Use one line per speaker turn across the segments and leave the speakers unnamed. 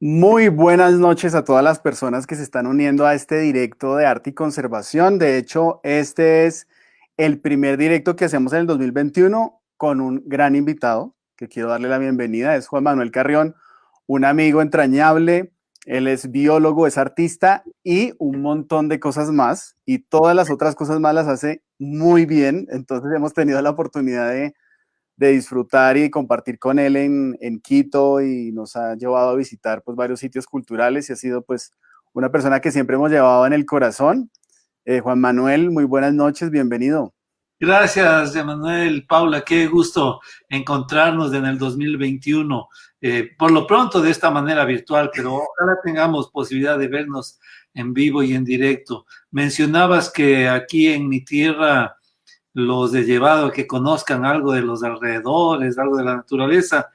Muy buenas noches a todas las personas que se están uniendo a este directo de arte y conservación. De hecho, este es el primer directo que hacemos en el 2021 con un gran invitado que quiero darle la bienvenida. Es Juan Manuel Carrión, un amigo entrañable. Él es biólogo, es artista y un montón de cosas más. Y todas las otras cosas más las hace muy bien. Entonces hemos tenido la oportunidad de disfrutar y compartir con él en Quito y nos ha llevado a visitar pues varios sitios culturales y ha sido pues una persona que siempre hemos llevado en el corazón. Juan Manuel, muy buenas noches, bienvenido.
Gracias, Emanuel, Paula, qué gusto encontrarnos en el 2021. Por lo pronto de esta manera virtual, pero ojalá tengamos posibilidad de vernos en vivo y en directo. Mencionabas que aquí en mi tierra los he llevado a que conozcan algo de los alrededores, algo de la naturaleza,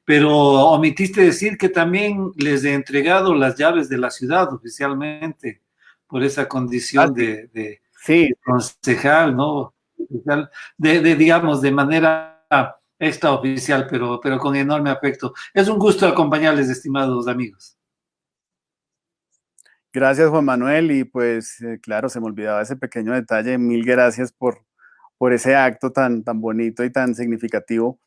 pero omitiste decir que también les he entregado las llaves de la ciudad oficialmente por esa
Ah,
condición
sí,
de
sí,
concejal, ¿no? Oficial, digamos, de manera extraoficial, pero con enorme afecto. Es un gusto acompañarles, estimados amigos.
gracias Juan Manuel y pues claro, se me olvidaba ese pequeño detalle. Mil gracias por ese acto tan bonito y tan significativo.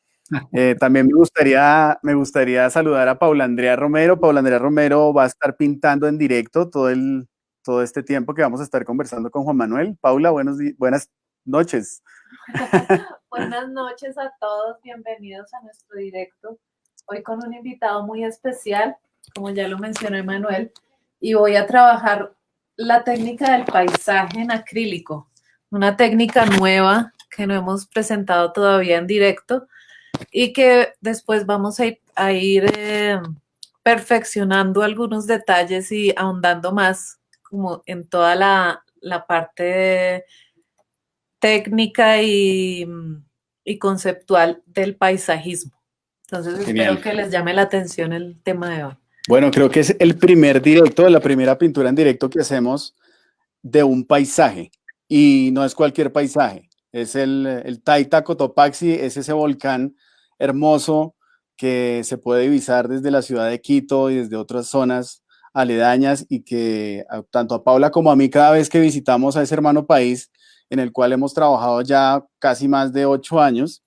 También me gustaría saludar a Paula Andrea Romero. Paula Andrea Romero va a estar pintando en directo todo este tiempo que vamos a estar conversando con Juan Manuel. Paula, buenas noches.
Buenas noches a todos, bienvenidos a nuestro directo. Hoy con un invitado muy especial, como ya lo mencionó Manuel, y voy a trabajar la técnica del paisaje en acrílico, una técnica nueva que no hemos presentado todavía en directo y que después vamos a ir perfeccionando algunos detalles y ahondando más como en toda la parte técnica y conceptual del paisajismo. Entonces espero
Genial.
que les llame la atención el tema de hoy.
Bueno, creo que es el primer directo, la primera pintura en directo que hacemos de un paisaje. Y no es cualquier paisaje, es el Taita Cotopaxi, es ese volcán hermoso que se puede divisar desde la ciudad de Quito y desde otras zonas aledañas y que tanto a Paula como a mí cada vez que visitamos a ese hermano país en el cual hemos trabajado ya casi más de 8 años,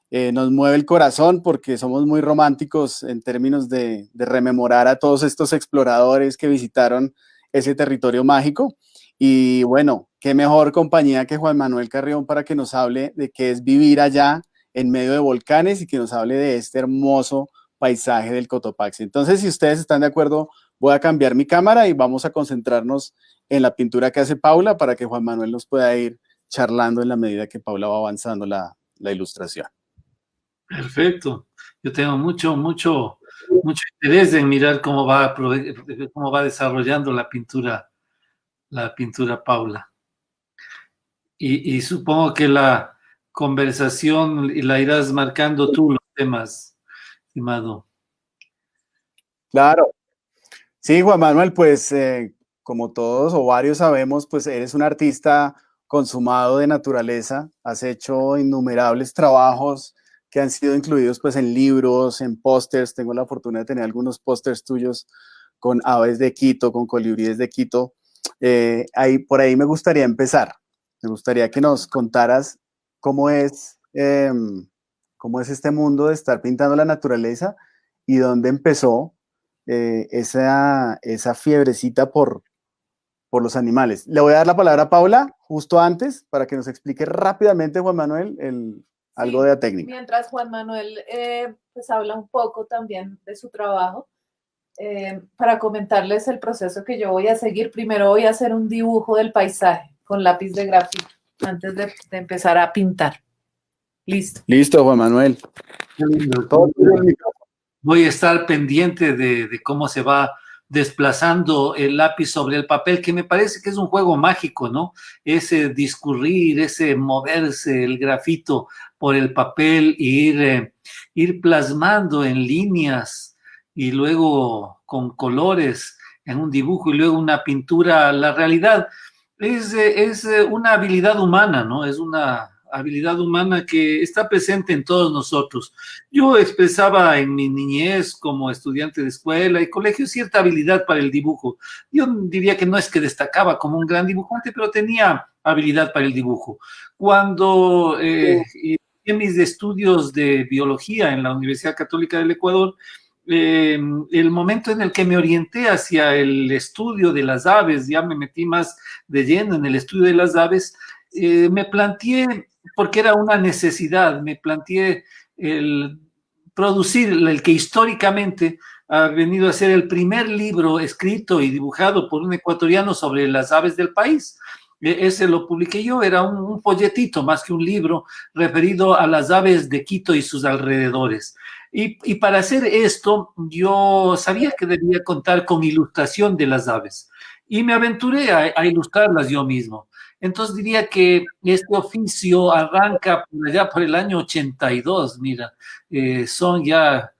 nos mueve el corazón porque somos muy románticos en términos de rememorar a todos estos exploradores que visitaron ese territorio mágico. Y bueno, qué mejor compañía que Juan Manuel Carrión para que nos hable de qué es vivir allá en medio de volcanes y que nos hable de este hermoso paisaje del Cotopaxi. Entonces, si ustedes están de acuerdo, voy a cambiar mi cámara y vamos a concentrarnos en la pintura que hace Paula para que Juan Manuel nos pueda ir charlando en la medida que Paula va avanzando la ilustración.
Perfecto. Yo tengo mucho interés en mirar cómo va desarrollando la pintura Paula. Y supongo que la conversación la irás marcando tú los temas, estimado.
Claro. Sí, Juan Manuel, pues como todos o varios sabemos, pues eres un artista consumado de naturaleza, has hecho innumerables trabajos que han sido incluidos pues en libros, en pósters, tengo la fortuna de tener algunos pósters tuyos con aves de Quito, con colibríes de Quito. Por ahí me gustaría empezar, me gustaría que nos contaras cómo cómo es este mundo de estar pintando la naturaleza y dónde empezó esa fiebrecita por los animales. Le voy a dar la palabra a Paula justo antes para que nos explique rápidamente, Juan Manuel, algo
Sí,
de la técnica.
mientras Juan Manuel pues habla un poco también de su trabajo, para comentarles el proceso que yo voy a seguir. Primero voy a hacer un dibujo del paisaje con lápiz de grafito antes de empezar a pintar. Listo.
Listo, Juan Manuel.
Qué lindo, qué
Todo tuyo el
lindo.
micrófono.
Voy a estar pendiente de cómo se va desplazando el lápiz sobre el papel, que me parece que es un juego mágico, ¿no? Ese discurrir, ese moverse, el grafito por el papel e ir plasmando en líneas y luego con colores en un dibujo y luego una pintura. La realidad es una habilidad humana, ¿no? Es una habilidad humana que está presente en todos nosotros. Yo expresaba en mi niñez como estudiante de escuela y colegio cierta habilidad para el dibujo. Yo diría que no es que destacaba como un gran dibujante, pero tenía habilidad para el dibujo. Cuando hice mis estudios de biología en la Universidad Católica del Ecuador, el momento en el que me orienté hacia el estudio de las aves, ya me metí más de lleno en el estudio de las aves, me planteé, porque era una necesidad, me planteé el producir el que históricamente ha venido a ser el primer libro escrito y dibujado por un ecuatoriano sobre las aves del país. Ese lo publiqué yo, era un folletito más que un libro referido a las aves de Quito y sus alrededores. Y para hacer esto, yo sabía que debía contar con ilustración de las aves y me aventuré a ilustrarlas yo mismo. Entonces diría que este oficio arranca por allá por el año 82, mira, son ya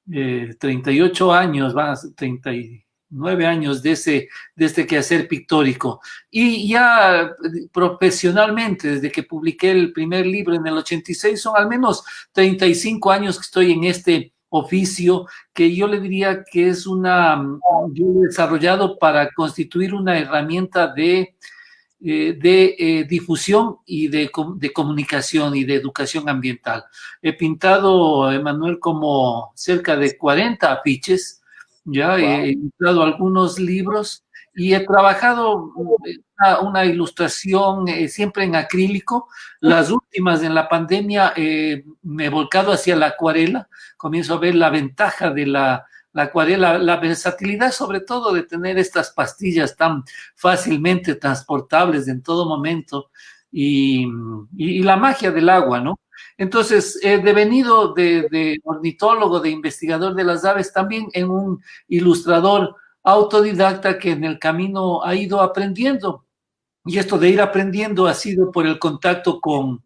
38 años, más 39 años de este quehacer pictórico. Y ya profesionalmente, desde que publiqué el primer libro en el 86, son al menos 35 años que estoy en este oficio, que yo le diría que es yo he desarrollado para constituir una herramienta de difusión y de comunicación y de educación ambiental. He pintado, Emanuel, como cerca de 40 afiches, ya he ilustrado algunos libros y he trabajado una ilustración siempre en acrílico. Las últimas en la pandemia me he volcado hacia la acuarela, comienzo a ver la ventaja de la acuarela, la versatilidad sobre todo de tener estas pastillas tan fácilmente transportables en todo momento y la magia del agua, ¿no? Entonces, he devenido de ornitólogo, de investigador de las aves, también en un ilustrador autodidacta que en el camino ha ido aprendiendo. Y esto de ir aprendiendo ha sido por el contacto con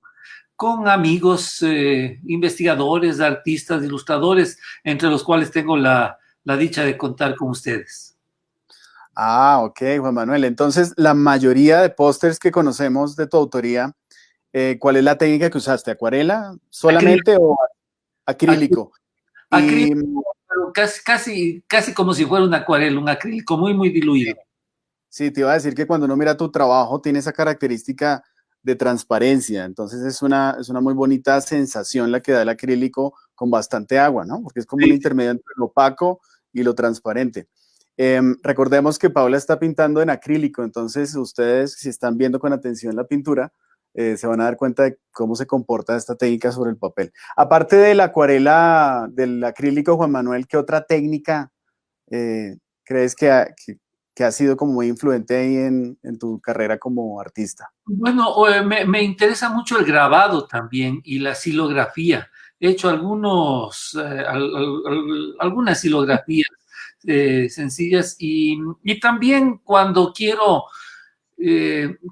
amigos, investigadores, artistas, ilustradores, entre los cuales tengo la dicha de contar con ustedes.
Ah, ok, Juan Manuel. Entonces, la mayoría de pósters que conocemos de tu autoría, ¿cuál es la técnica que usaste? ¿Acuarela solamente acrílico. O acrílico?
Acrílico, pero casi como si fuera un acuarela, un acrílico muy, muy diluido.
Sí, te iba a decir que cuando uno mira tu trabajo tiene esa característica de transparencia, entonces es una muy bonita sensación la que da el acrílico con bastante agua, ¿no? Porque es como un intermedio entre lo opaco y lo transparente. Recordemos que Paula está pintando en acrílico, entonces ustedes, si están viendo con atención la pintura, se van a dar cuenta de cómo se comporta esta técnica sobre el papel. Aparte de la acuarela, del acrílico, Juan Manuel, ¿qué otra técnica crees que ha sido como muy influente ahí en tu carrera como artista?
Bueno, me interesa mucho el grabado también y la silografía. He hecho algunas silografías sencillas y también cuando quiero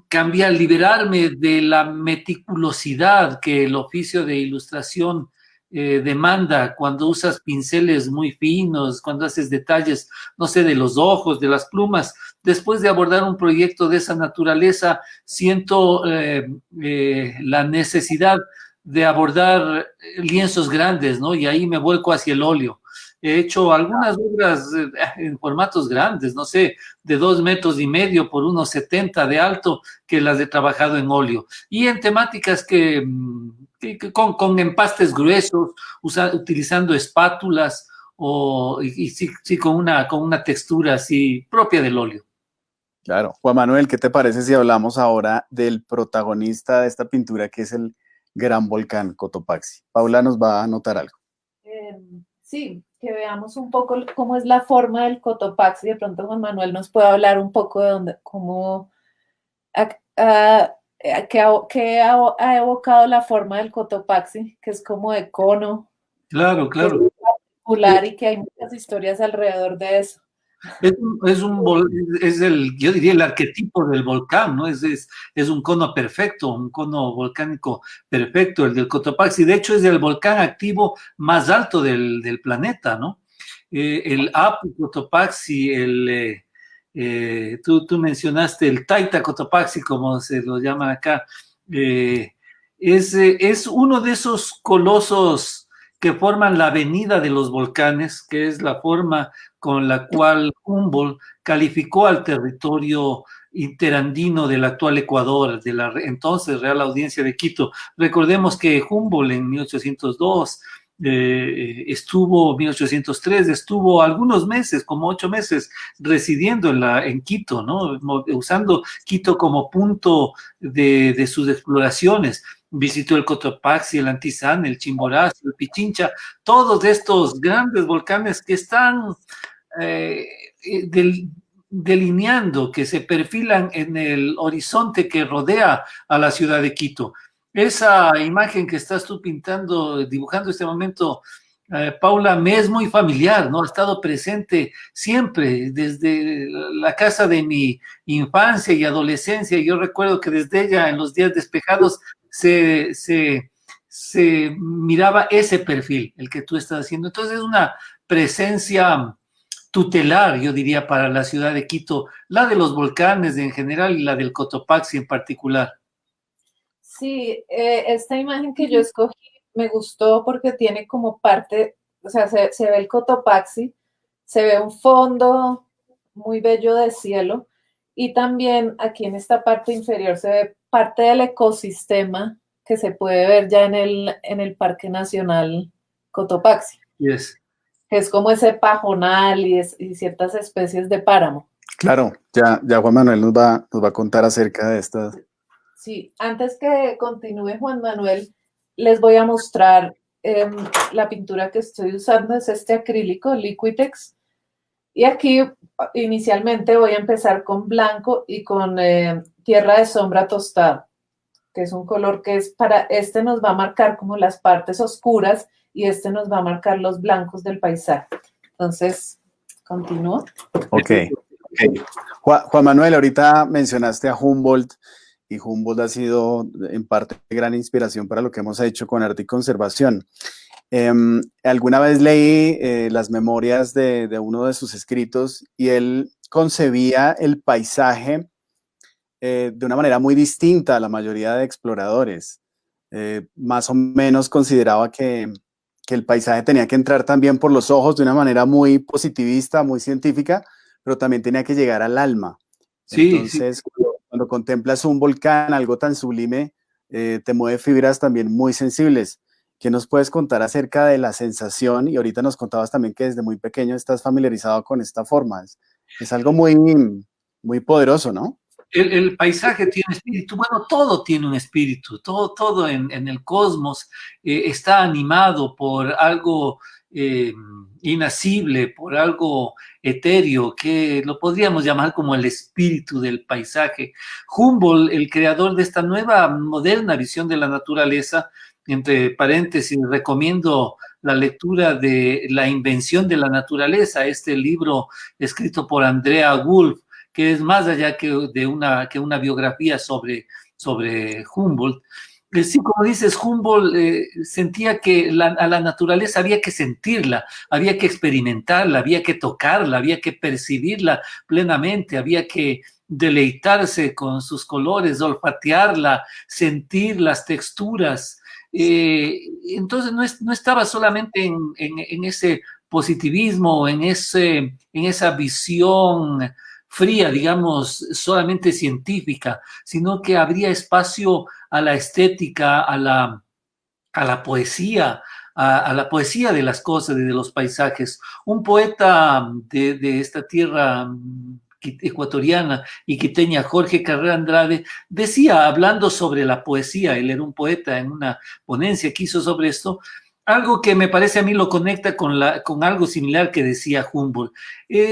cambiar, liberarme de la meticulosidad que el oficio de ilustración demanda cuando usas pinceles muy finos, cuando haces detalles, no sé, de los ojos, de las plumas. Después de abordar un proyecto de esa naturaleza, siento la necesidad de abordar lienzos grandes, ¿no? Y ahí me vuelco hacia el óleo. He hecho algunas obras en formatos grandes, no sé, de 2,5 metros por 1,70 de alto, que las he trabajado en óleo. Y en temáticas con empastes gruesos, utilizando espátulas sí, con una textura así propia del óleo.
Claro. Juan Manuel, ¿qué te parece si hablamos ahora del protagonista de esta pintura, que es el gran volcán Cotopaxi? Paula nos va a anotar algo.
Sí, que veamos un poco cómo es la forma del Cotopaxi. De pronto Juan Manuel nos puede hablar un poco de cómo que ha evocado la forma del Cotopaxi, que es como de cono.
Claro, claro.
Que es particular y que hay muchas historias alrededor de eso.
Yo diría el arquetipo del volcán, ¿no? Es un cono perfecto, un cono volcánico perfecto, el del Cotopaxi. De hecho, es el volcán activo más alto del planeta, ¿no? El Apu Cotopaxi, tú mencionaste el Taita Cotopaxi, como se lo llama acá. Es uno de esos colosos que forman la avenida de los volcanes, que es la forma con la cual Humboldt calificó al territorio interandino del actual Ecuador, de la entonces Real Audiencia de Quito. Recordemos que Humboldt en 1802 1803, estuvo algunos meses, como 8 meses, residiendo en Quito, ¿no? Usando Quito como punto de sus exploraciones. Visitó el Cotopaxi, el Antizán, el Chimborazo, el Pichincha, todos estos grandes volcanes que están eh, del, delineando, que se perfilan en el horizonte que rodea a la ciudad de Quito. Esa imagen que estás tú pintando, dibujando este momento, Paula, me es muy familiar, ¿no? Ha estado presente siempre, desde la casa de mi infancia y adolescencia. Yo recuerdo que desde ella, en los días despejados, se miraba ese perfil, el que tú estás haciendo. Entonces es una presencia tutelar, yo diría, para la ciudad de Quito, la de los volcanes en general y la del Cotopaxi en particular.
Sí, esta imagen que yo escogí me gustó porque tiene como parte, o sea, se ve el Cotopaxi, se ve un fondo muy bello de cielo y también aquí en esta parte inferior se ve parte del ecosistema que se puede ver ya en el Parque Nacional Cotopaxi,
Yes.
que es como ese pajonal y ciertas especies de páramo.
Claro, ya Juan Manuel nos va a contar acerca de estas.
Sí, antes que continúe Juan Manuel, les voy a mostrar la pintura que estoy usando, es este acrílico Liquitex. Y aquí inicialmente voy a empezar con blanco y con tierra de sombra tostada, que es un color que es este nos va a marcar como las partes oscuras y este nos va a marcar los blancos del paisaje. Entonces, continúo.
Ok. Juan Manuel, ahorita mencionaste a Humboldt. Y Humboldt ha sido en parte gran inspiración para lo que hemos hecho con arte y conservación. Alguna vez leí las memorias de uno de sus escritos y él concebía el paisaje de una manera muy distinta a la mayoría de exploradores. Más o menos consideraba que el paisaje tenía que entrar también por los ojos de una manera muy positivista, muy científica, pero también tenía que llegar al alma.
Sí,
Entonces, sí. Cuando contemplas un volcán, algo tan sublime, te mueve fibras también muy sensibles. ¿Qué nos puedes contar acerca de la sensación? Y ahorita nos contabas también que desde muy pequeño estás familiarizado con esta forma. Es algo muy, muy poderoso, ¿no?
El paisaje tiene espíritu, bueno, todo tiene un espíritu, todo en el cosmos está animado por algo inacible, por algo etéreo, que lo podríamos llamar como el espíritu del paisaje. Humboldt, el creador de esta nueva, moderna visión de la naturaleza, entre paréntesis, recomiendo la lectura de La invención de la naturaleza, este libro escrito por Andrea Wolf, que es más allá que una biografía sobre Humboldt. Sí, como dices, Humboldt sentía que a la naturaleza había que sentirla, había que experimentarla, había que tocarla, había que percibirla plenamente, había que deleitarse con sus colores, olfatearla, sentir las texturas. Entonces no estaba solamente en ese positivismo, en esa visión fría, digamos, solamente científica, sino que habría espacio a la estética, a la poesía, a la poesía de las cosas y de los paisajes. Un poeta de esta tierra ecuatoriana y quiteña, Jorge Carrera Andrade, decía, hablando sobre la poesía, él era un poeta en una ponencia que hizo sobre esto, algo que me parece a mí lo conecta con algo similar que decía Humboldt.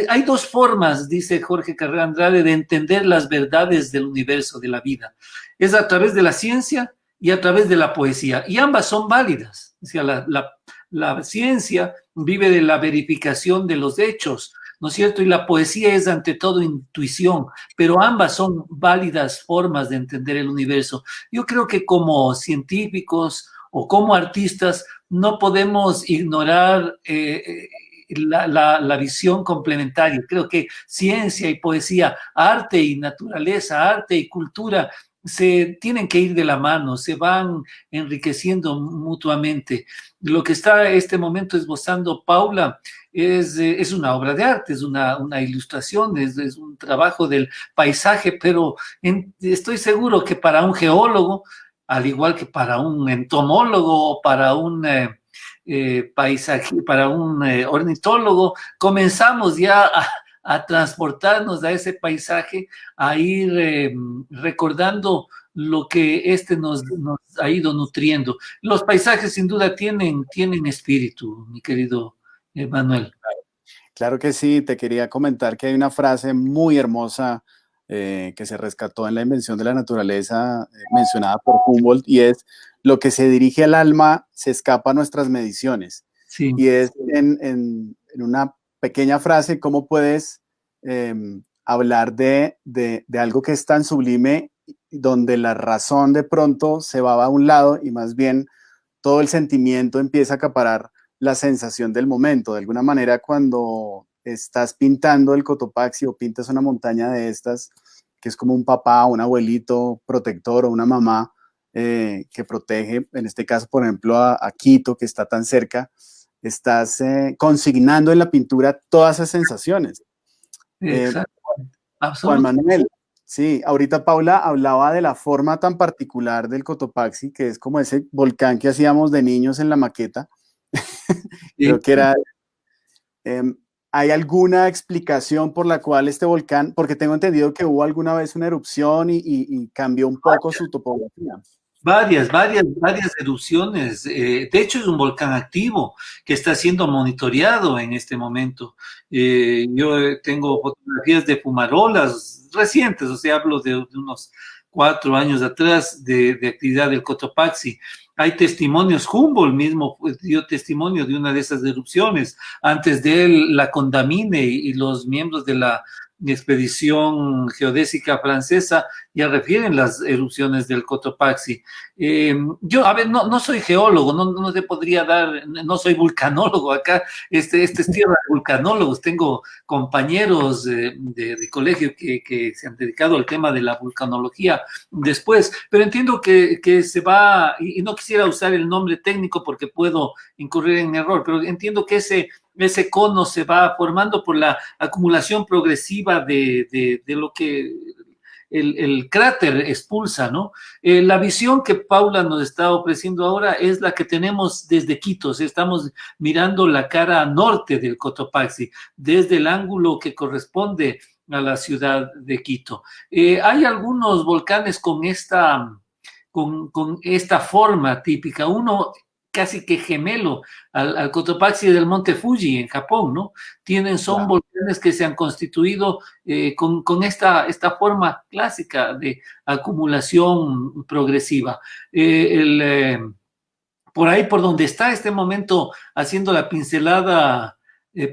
Hay dos formas, dice Jorge Carrera Andrade, de entender las verdades del universo, de la vida. Es a través de la ciencia y a través de la poesía. Y ambas son válidas. O sea, la ciencia vive de la verificación de los hechos, ¿no es cierto? Y la poesía es ante todo intuición, pero ambas son válidas formas de entender el universo. Yo creo que como científicos o como artistas no podemos ignorar la visión complementaria. Creo que ciencia y poesía, arte y naturaleza, arte y cultura se tienen que ir de la mano, se van enriqueciendo mutuamente. Lo que está en este momento esbozando Paula es una obra de arte, es una ilustración, es un trabajo del paisaje, pero estoy seguro que para un geólogo, al igual que para un entomólogo o para un paisaje, para un ornitólogo, comenzamos ya a transportarnos a ese paisaje, a ir recordando lo que nos ha ido nutriendo. Los paisajes sin duda tienen espíritu, mi querido Manuel.
Claro que sí, te quería comentar que hay una frase muy hermosa que se rescató en La invención de la naturaleza, mencionada por Humboldt, y es: lo que se dirige al alma se escapa a nuestras mediciones.
Sí.
Y es en una pequeña frase, cómo puedes hablar de algo que es tan sublime, donde la razón de pronto se va a un lado y más bien todo el sentimiento empieza a acaparar la sensación del momento. De alguna manera, cuando estás pintando el Cotopaxi o pintas una montaña de estas, que es como un papá, un abuelito protector o una mamá que protege, en este caso, por ejemplo, a Quito, que está tan cerca, estás consignando en la pintura todas esas sensaciones.
Exacto.
Juan Manuel, sí, ahorita Paula hablaba de la forma tan particular del Cotopaxi, que es como ese volcán que hacíamos de niños en la maqueta. Creo que era... ¿hay alguna explicación por la cual este volcán, porque tengo entendido que hubo alguna vez una erupción y cambió un poco su topografía?
Varias erupciones. De hecho, es un volcán activo que está siendo monitoreado en este momento. Yo tengo fotografías de fumarolas recientes, o sea, hablo de unos 4 años atrás de actividad del Cotopaxi. Hay testimonios, Humboldt mismo dio testimonio de una de esas erupciones. Antes de él, la Condamine y los miembros de la expedición geodésica francesa ya refieren las erupciones del Cotopaxi. Yo, a ver, no soy geólogo, no te podría dar, no soy vulcanólogo acá, este es tierra de vulcanólogos, tengo compañeros de colegio que se han dedicado al tema de la vulcanología después, pero entiendo que se va, y no quisiera usar el nombre técnico porque puedo incurrir en error, pero entiendo que ese cono se va formando por la acumulación progresiva de lo que el cráter expulsa, ¿no? La visión que Paula nos está ofreciendo ahora es la que tenemos desde Quito, o sea, estamos mirando la cara norte del Cotopaxi, desde el ángulo que corresponde a la ciudad de Quito. Hay algunos volcanes con esta forma típica, uno casi que gemelo al Cotopaxi del Monte Fuji en Japón, ¿no? Son volcanes que se han constituido con esta forma clásica de acumulación progresiva. Por ahí, por donde está este momento haciendo la pincelada,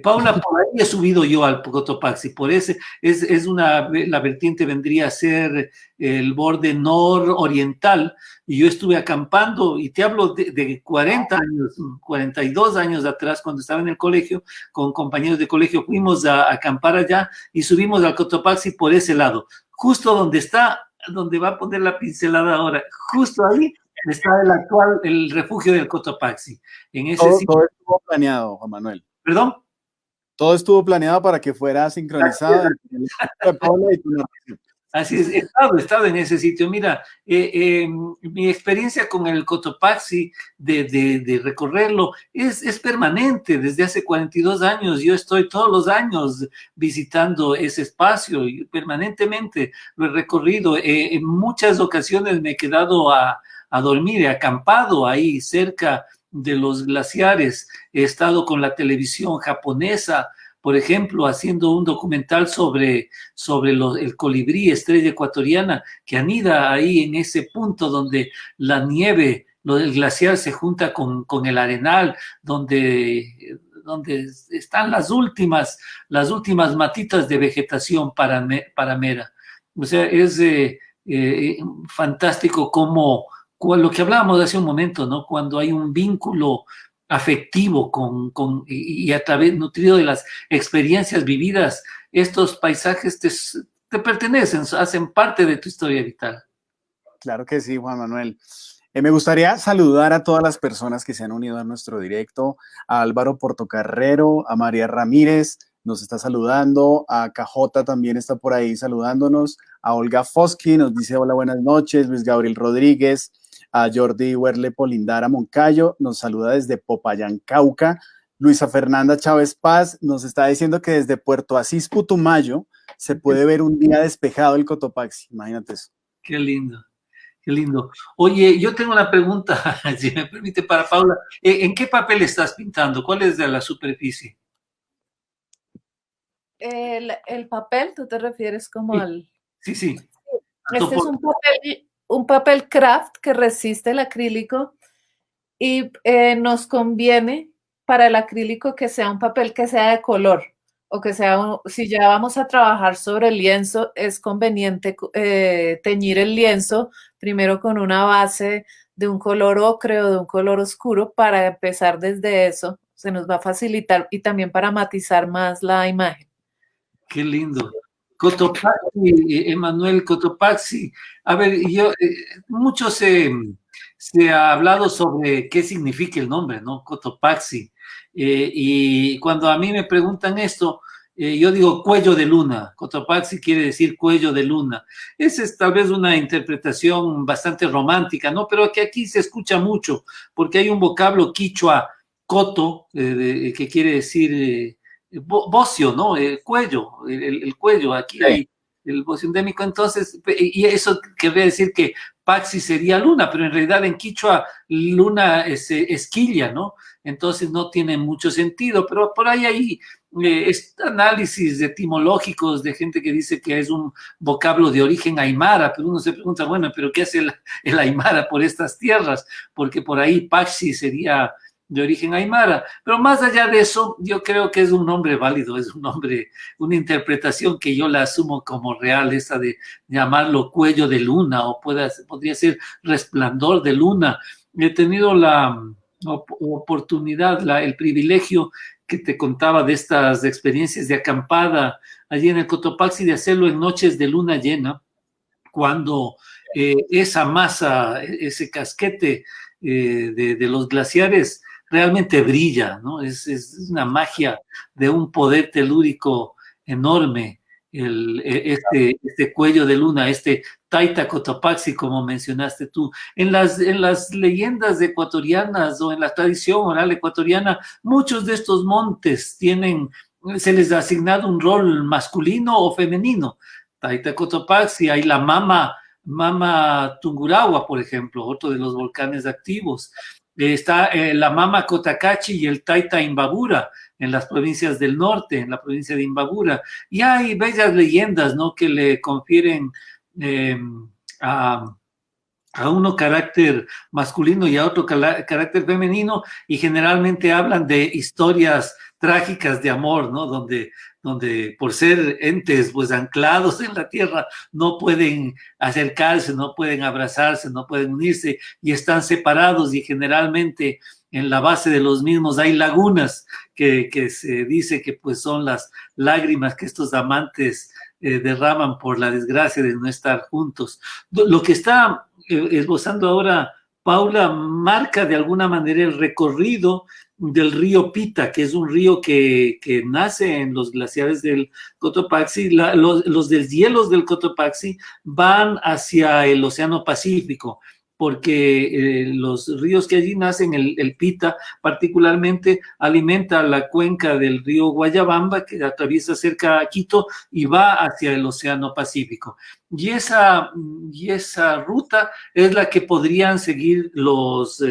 Paula, por ahí he subido yo al Cotopaxi, por ese, la vertiente vendría a ser el borde nororiental, y yo estuve acampando, y te hablo de 40 años, 42 años atrás, cuando estaba en el colegio, con compañeros de colegio, fuimos a acampar allá, y subimos al Cotopaxi por ese lado, justo donde va a poner la pincelada ahora, justo ahí está el refugio del Cotopaxi.
Todo estuvo planeado, Juan Manuel.
¿Perdón?
Todo estuvo planeado para que fuera sincronizado.
Así es, he estado en ese sitio. Mira, mi experiencia con el Cotopaxi de recorrerlo es permanente. Desde hace 42 años yo estoy todos los años visitando ese espacio y permanentemente lo he recorrido. En muchas ocasiones me he quedado a dormir, he acampado ahí cerca de los glaciares. He estado con la televisión japonesa, por ejemplo, haciendo un documental sobre el colibrí, estrella ecuatoriana, que anida ahí en ese punto donde la nieve, el glaciar se junta con el arenal, donde están las últimas matitas de vegetación paramera. O sea, es fantástico como lo que hablábamos hace un momento, ¿no? Cuando hay un vínculo afectivo y a través, nutrido de las experiencias vividas, estos paisajes te pertenecen, hacen parte de tu historia vital.
Claro que sí, Juan Manuel. Me gustaría saludar a todas las personas que se han unido a nuestro directo, a Álvaro Portocarrero, a María Ramírez, nos está saludando, a Cajota también está por ahí saludándonos, a Olga Foschi, nos dice hola, buenas noches, Luis Gabriel Rodríguez, a Jordi Huerle Polindara Moncayo, nos saluda desde Popayán, Cauca, Luisa Fernanda Chávez Paz nos está diciendo que desde Puerto Asís, Putumayo, se puede ver un día despejado el Cotopaxi, imagínate eso.
Qué lindo. Qué lindo. Oye, yo tengo una pregunta, si me permite, para Paula. ¿En qué papel estás pintando? ¿Cuál es de la superficie?
El papel, ¿tú te refieres como
Sí,
al...?
sí.
Este es un papel craft que resiste el acrílico y nos conviene para el acrílico que sea un papel que sea de color o que sea, si ya vamos a trabajar sobre el lienzo, es conveniente teñir el lienzo primero con una base de un color ocre o de un color oscuro para empezar desde eso. Se nos va a facilitar y también para matizar más la imagen.
Qué lindo. Cotopaxi, Emanuel Cotopaxi. A ver, mucho se ha hablado sobre qué significa el nombre, ¿no? Cotopaxi. Y cuando a mí me preguntan esto, yo digo cuello de luna. Cotopaxi quiere decir cuello de luna. Esa es tal vez una interpretación bastante romántica, ¿no? Pero que aquí se escucha mucho, porque hay un vocablo quichua, coto, que quiere decir bocio, ¿no? El cuello, el cuello, aquí hay el bocio endémico, entonces, y eso querría decir que Paxi sería luna, pero en realidad en quichua luna es esquilla, ¿no? Entonces no tiene mucho sentido, pero por ahí hay análisis etimológicos de gente que dice que es un vocablo de origen aymara, pero uno se pregunta, bueno, pero ¿qué hace el aymara por estas tierras? Porque por ahí Paxi sería de origen aymara, pero más allá de eso, yo creo que es un nombre válido, es un nombre, una interpretación que yo la asumo como real, esa de llamarlo cuello de luna o podría ser resplandor de luna. He tenido la oportunidad, el privilegio que te contaba de estas experiencias de acampada allí en el Cotopaxi, de hacerlo en noches de luna llena, cuando esa masa, ese casquete de los glaciares realmente brilla, ¿no? Es una magia de un poder telúrico enorme, este cuello de luna, este Taita Cotopaxi, como mencionaste tú. En las leyendas ecuatorianas o en la tradición oral ecuatoriana, muchos de estos montes se les ha asignado un rol masculino o femenino. Taita Cotopaxi, hay la Mama Tungurahua, por ejemplo, otro de los volcanes activos. Está la Mama Cotacachi y el Taita Imbabura en las provincias del norte, en la provincia de Imbabura. Y hay bellas leyendas, ¿no? Que le confieren eh, a, a uno carácter masculino y a otro carácter femenino, y generalmente hablan de historias trágicas de amor, ¿no? Donde por ser entes pues anclados en la tierra no pueden acercarse, no pueden abrazarse, no pueden unirse y están separados, y generalmente en la base de los mismos hay lagunas que se dice que pues son las lágrimas que estos amantes derraman por la desgracia de no estar juntos. Lo que está esbozando ahora Paula marca de alguna manera el recorrido del río Pita, que es un río que nace en los glaciares del Cotopaxi. Los deshielos del Cotopaxi van hacia el Océano Pacífico, porque los ríos que allí nacen, el Pita particularmente, alimenta la cuenca del río Guayabamba, que atraviesa cerca a Quito y va hacia el Océano Pacífico. Y esa ruta es la que podrían seguir los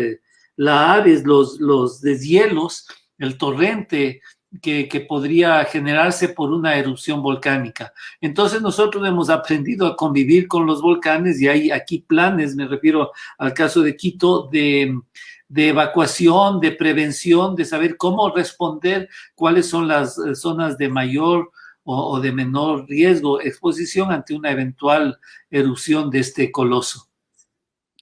lahares, los deshielos, el torrente que podría generarse por una erupción volcánica. Entonces nosotros hemos aprendido a convivir con los volcanes, y hay aquí planes, me refiero al caso de Quito, de evacuación, de prevención, de saber cómo responder, cuáles son las zonas de mayor o de menor riesgo, exposición ante una eventual erupción de este coloso.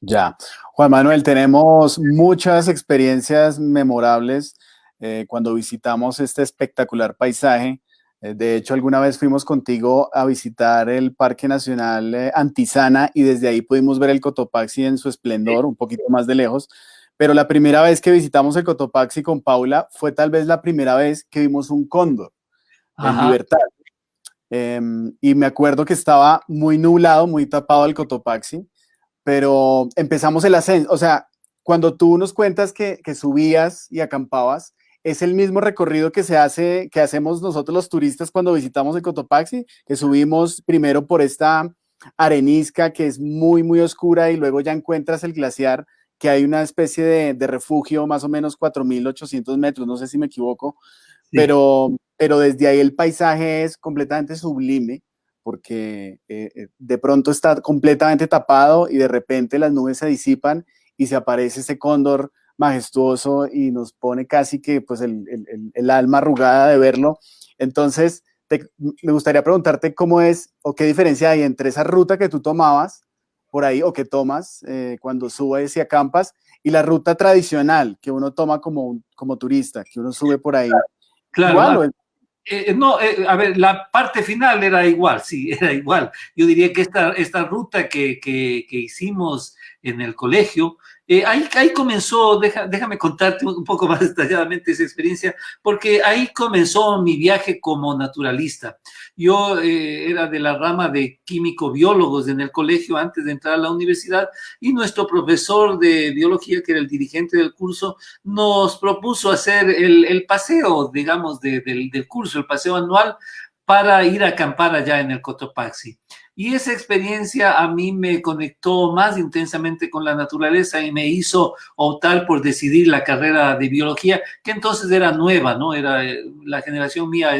Ya, Juan Manuel, tenemos muchas experiencias memorables cuando visitamos este espectacular paisaje De hecho, alguna vez fuimos contigo a visitar el Parque Nacional Antisana y desde ahí pudimos ver el Cotopaxi en su esplendor, un poquito más de lejos. Pero la primera vez que visitamos el Cotopaxi con Paula fue tal vez la primera vez que vimos un cóndor en
Ajá.
libertad. Y me acuerdo que estaba muy nublado, muy tapado el Cotopaxi, pero empezamos el ascenso. O sea, cuando tú nos cuentas que subías y acampabas, es el mismo recorrido que se hace, que hacemos nosotros los turistas cuando visitamos el Cotopaxi, que subimos primero por esta arenisca que es muy, muy oscura y luego ya encuentras el glaciar, que hay una especie de refugio, más o menos 4.800 metros, no sé si me equivoco,
Sí.
pero desde ahí el paisaje es completamente sublime, porque de pronto está completamente tapado y de repente las nubes se disipan y se aparece ese cóndor majestuoso y nos pone casi que pues el alma arrugada de verlo. Entonces, me gustaría preguntarte cómo es o qué diferencia hay entre esa ruta que tú tomabas por ahí o que tomas cuando subes y acampas y la ruta tradicional que uno toma como turista, que uno sube por ahí.
Claro,
Igual,
no, a ver, la parte final era igual, sí, era igual. Yo diría que esta ruta que hicimos en el colegio, ahí comenzó, déjame contarte un poco más detalladamente esa experiencia, porque ahí comenzó mi viaje como naturalista. Yo era de la rama de químico-biólogos en el colegio antes de entrar a la universidad y nuestro profesor de biología, que era el dirigente del curso, nos propuso hacer el paseo, digamos, del curso, el paseo anual, para ir a acampar allá en el Cotopaxi. Y esa experiencia a mí me conectó más intensamente con la naturaleza y me hizo optar por decidir la carrera de biología, que entonces era nueva, ¿no? Era, la generación mía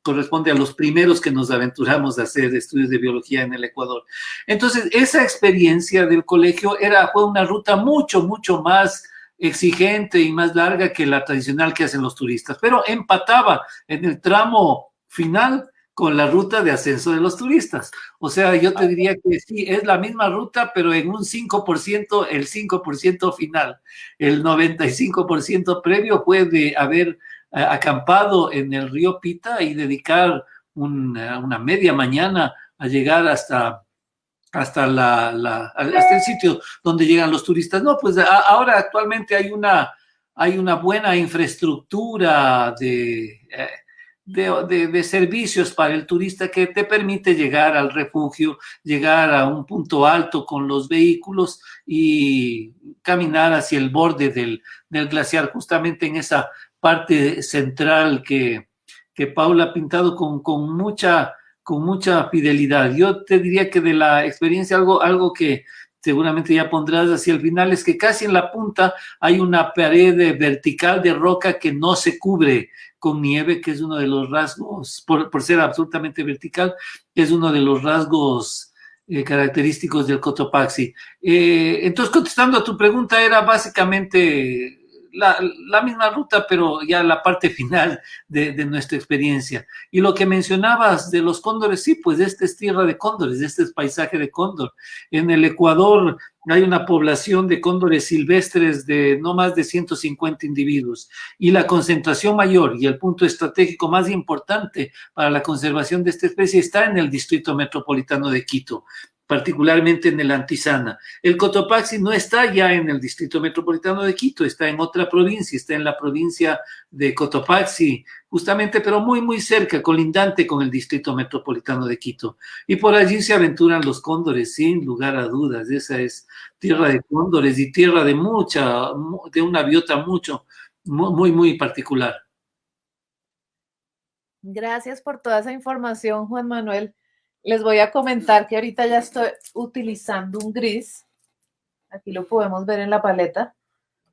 corresponde a los primeros que nos aventuramos a hacer estudios de biología en el Ecuador. Entonces, esa experiencia del colegio fue una ruta mucho, mucho más exigente y más larga que la tradicional que hacen los turistas, pero empataba en el tramo final con la ruta de ascenso de los turistas. O sea, yo te diría que sí, es la misma ruta, pero en un 5%, el 5% final. El 95% previo fue de haber acampado en el río Pita y dedicar una media mañana a llegar hasta el sitio donde llegan los turistas. No, pues ahora actualmente hay una buena infraestructura de servicios para el turista que te permite llegar al refugio, llegar a un punto alto con los vehículos y caminar hacia el borde del glaciar, justamente en esa parte central que Paula ha pintado con mucha fidelidad. Yo te diría que de la experiencia algo que seguramente ya pondrás hacia el final es que casi en la punta hay una pared vertical de roca que no se cubre con nieve, que es uno de los rasgos, por ser absolutamente vertical, es uno de los rasgos característicos del Cotopaxi. Entonces, contestando a tu pregunta, era básicamente la misma ruta, pero ya la parte final de nuestra experiencia. Y lo que mencionabas de los cóndores, sí, pues esta es tierra de cóndores, este es paisaje de cóndor. En el Ecuador hay una población de cóndores silvestres de no más de 150 individuos y la concentración mayor y el punto estratégico más importante para la conservación de esta especie está en el Distrito Metropolitano de Quito, particularmente en el Antisana. El Cotopaxi no está ya en el Distrito Metropolitano de Quito, está en otra provincia, está en la provincia de Cotopaxi, justamente, pero muy, muy cerca, colindante con el Distrito Metropolitano de Quito. Y por allí se aventuran los cóndores, sin lugar a dudas. Esa es tierra de cóndores y tierra de una biota muy, muy particular.
Gracias por toda esa información, Juan Manuel. Les voy a comentar que ahorita ya estoy utilizando un gris. Aquí lo podemos ver en la paleta.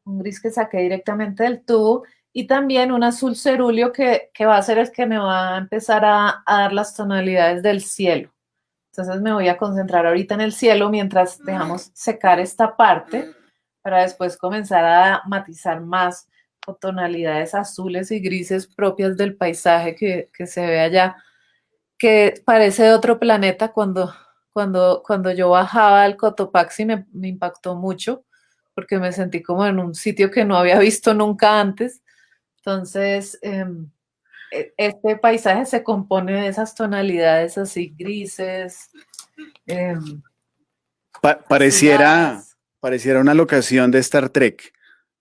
Un gris que saqué directamente del tubo. Y también un azul cerúleo que va a ser el que me va a empezar a dar las tonalidades del cielo. Entonces me voy a concentrar ahorita en el cielo mientras dejamos secar esta parte para después comenzar a matizar más con tonalidades azules y grises propias del paisaje que se ve allá, que parece de otro planeta. Cuando yo bajaba al Cotopaxi me impactó mucho porque me sentí como en un sitio que no había visto nunca antes. Entonces, este paisaje se compone de esas tonalidades así grises, em,
Pareciera,
azuladas.
pareciera una locación de Star Trek.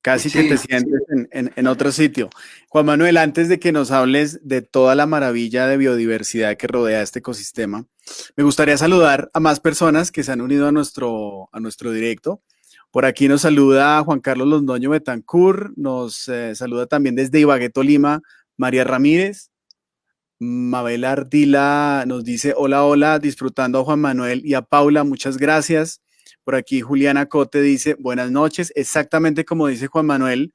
Casi que
Sí,
te sientes en otro sitio. Juan Manuel, antes de que nos hables de toda la maravilla de biodiversidad que rodea este ecosistema, me gustaría saludar a más personas que se han unido a nuestro directo. Por aquí nos saluda Juan Carlos Londoño Betancur, nos saluda también desde Ibagué, Tolima, María Ramírez. Mabel Ardila nos dice hola, hola, disfrutando a Juan Manuel y a Paula, muchas gracias. Por aquí Juliana Cote dice buenas noches, exactamente como dice Juan Manuel,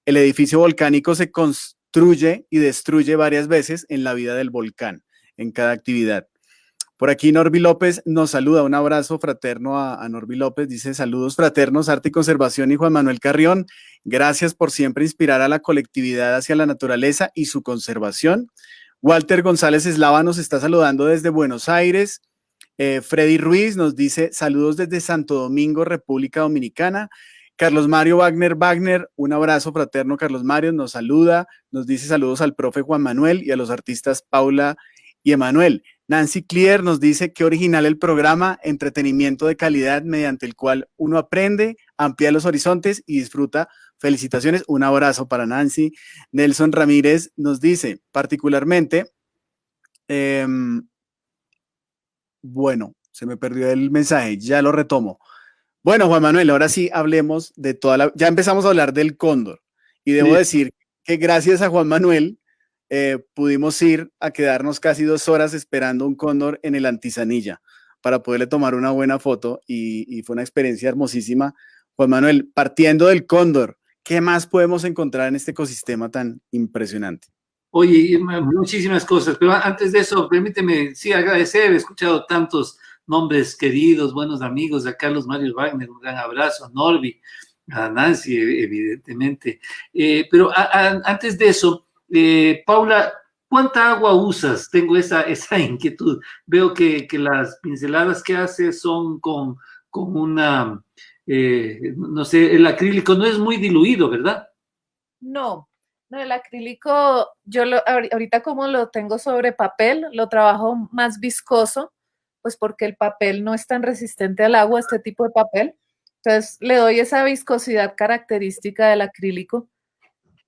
el edificio volcánico se construye y destruye varias veces en la vida del volcán, en cada actividad. Por aquí Norby López nos saluda, un abrazo fraterno a Norby López, dice saludos fraternos, arte y conservación y Juan Manuel Carrión, gracias por siempre inspirar a la colectividad hacia la naturaleza y su conservación. Walter González Eslava nos está saludando desde Buenos Aires. Freddy Ruiz nos dice saludos desde Santo Domingo, República Dominicana. Carlos Mario Wagner, un abrazo fraterno. Carlos Mario nos saluda, nos dice saludos al profe Juan Manuel y a los artistas Paula y Emanuel. Nancy Clear nos dice qué original el programa, entretenimiento de calidad mediante el cual uno aprende, amplía los horizontes y disfruta. Felicitaciones, un abrazo para Nancy. Nelson Ramírez nos dice, particularmente, bueno, se me perdió el mensaje, ya lo retomo. Bueno, Juan Manuel, ahora sí hablemos de toda la... Ya empezamos a hablar del cóndor y debo
sí.
decir que gracias a Juan Manuel pudimos ir a quedarnos casi 2 horas esperando un cóndor en el Antizanilla para poderle tomar una buena foto y fue una experiencia hermosísima. Juan Manuel, partiendo del cóndor, ¿qué más podemos encontrar en este ecosistema tan impresionante?
Oye, muchísimas cosas, pero antes de eso, permíteme, sí, agradecer, he escuchado tantos nombres queridos, buenos amigos, a Carlos Mario Wagner, un gran abrazo, a Norby, a Nancy, evidentemente. Pero antes de eso, Paula, ¿cuánta agua usas? Tengo esa inquietud. Veo que las pinceladas que haces son con una, no sé, el acrílico no es muy diluido, ¿verdad?
No, no, el acrílico, ahorita como lo tengo sobre papel, lo trabajo más viscoso, pues porque el papel no es tan resistente al agua, este tipo de papel. Entonces le doy esa viscosidad característica del acrílico.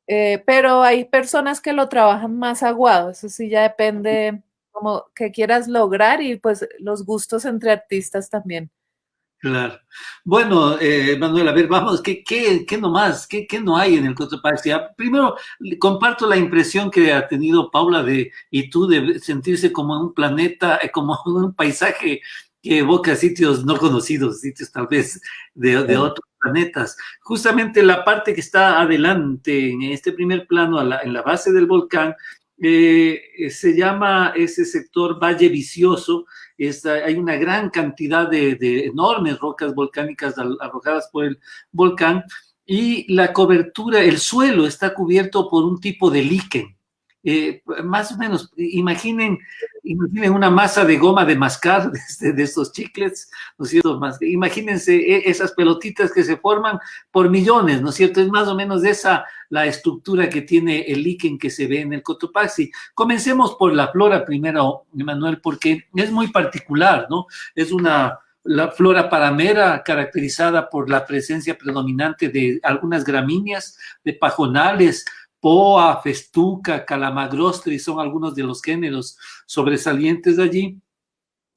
Pero hay personas que lo trabajan más aguado, eso sí ya depende como que quieras lograr y pues los gustos entre artistas también.
Claro. Bueno, Manuel, a ver, vamos, ¿qué nomás? ¿Qué no hay en el Cotopaxi? Primero, comparto la impresión que ha tenido Paula y tú de sentirse como en un planeta, como en un paisaje que evoca sitios no conocidos, sitios tal vez de otros planetas. Justamente la parte que está adelante, en este primer plano, en la base del volcán, se llama ese sector Valle Vicioso. Hay una gran cantidad de enormes rocas volcánicas arrojadas por el volcán y la cobertura, el suelo está cubierto por un tipo de líquen. Más o menos, imaginen una masa de goma de mascar de estos chiclets, ¿no es cierto? Imagínense esas pelotitas que se forman por millones, ¿no es cierto? Es más o menos esa la estructura que tiene el líquen que se ve en el Cotopaxi. Comencemos por la flora primero, Manuel, porque es muy particular, ¿no? Es la flora paramera caracterizada por la presencia predominante de algunas gramíneas, de pajonales, poa, festuca, calamagrostri, son algunos de los géneros sobresalientes de allí.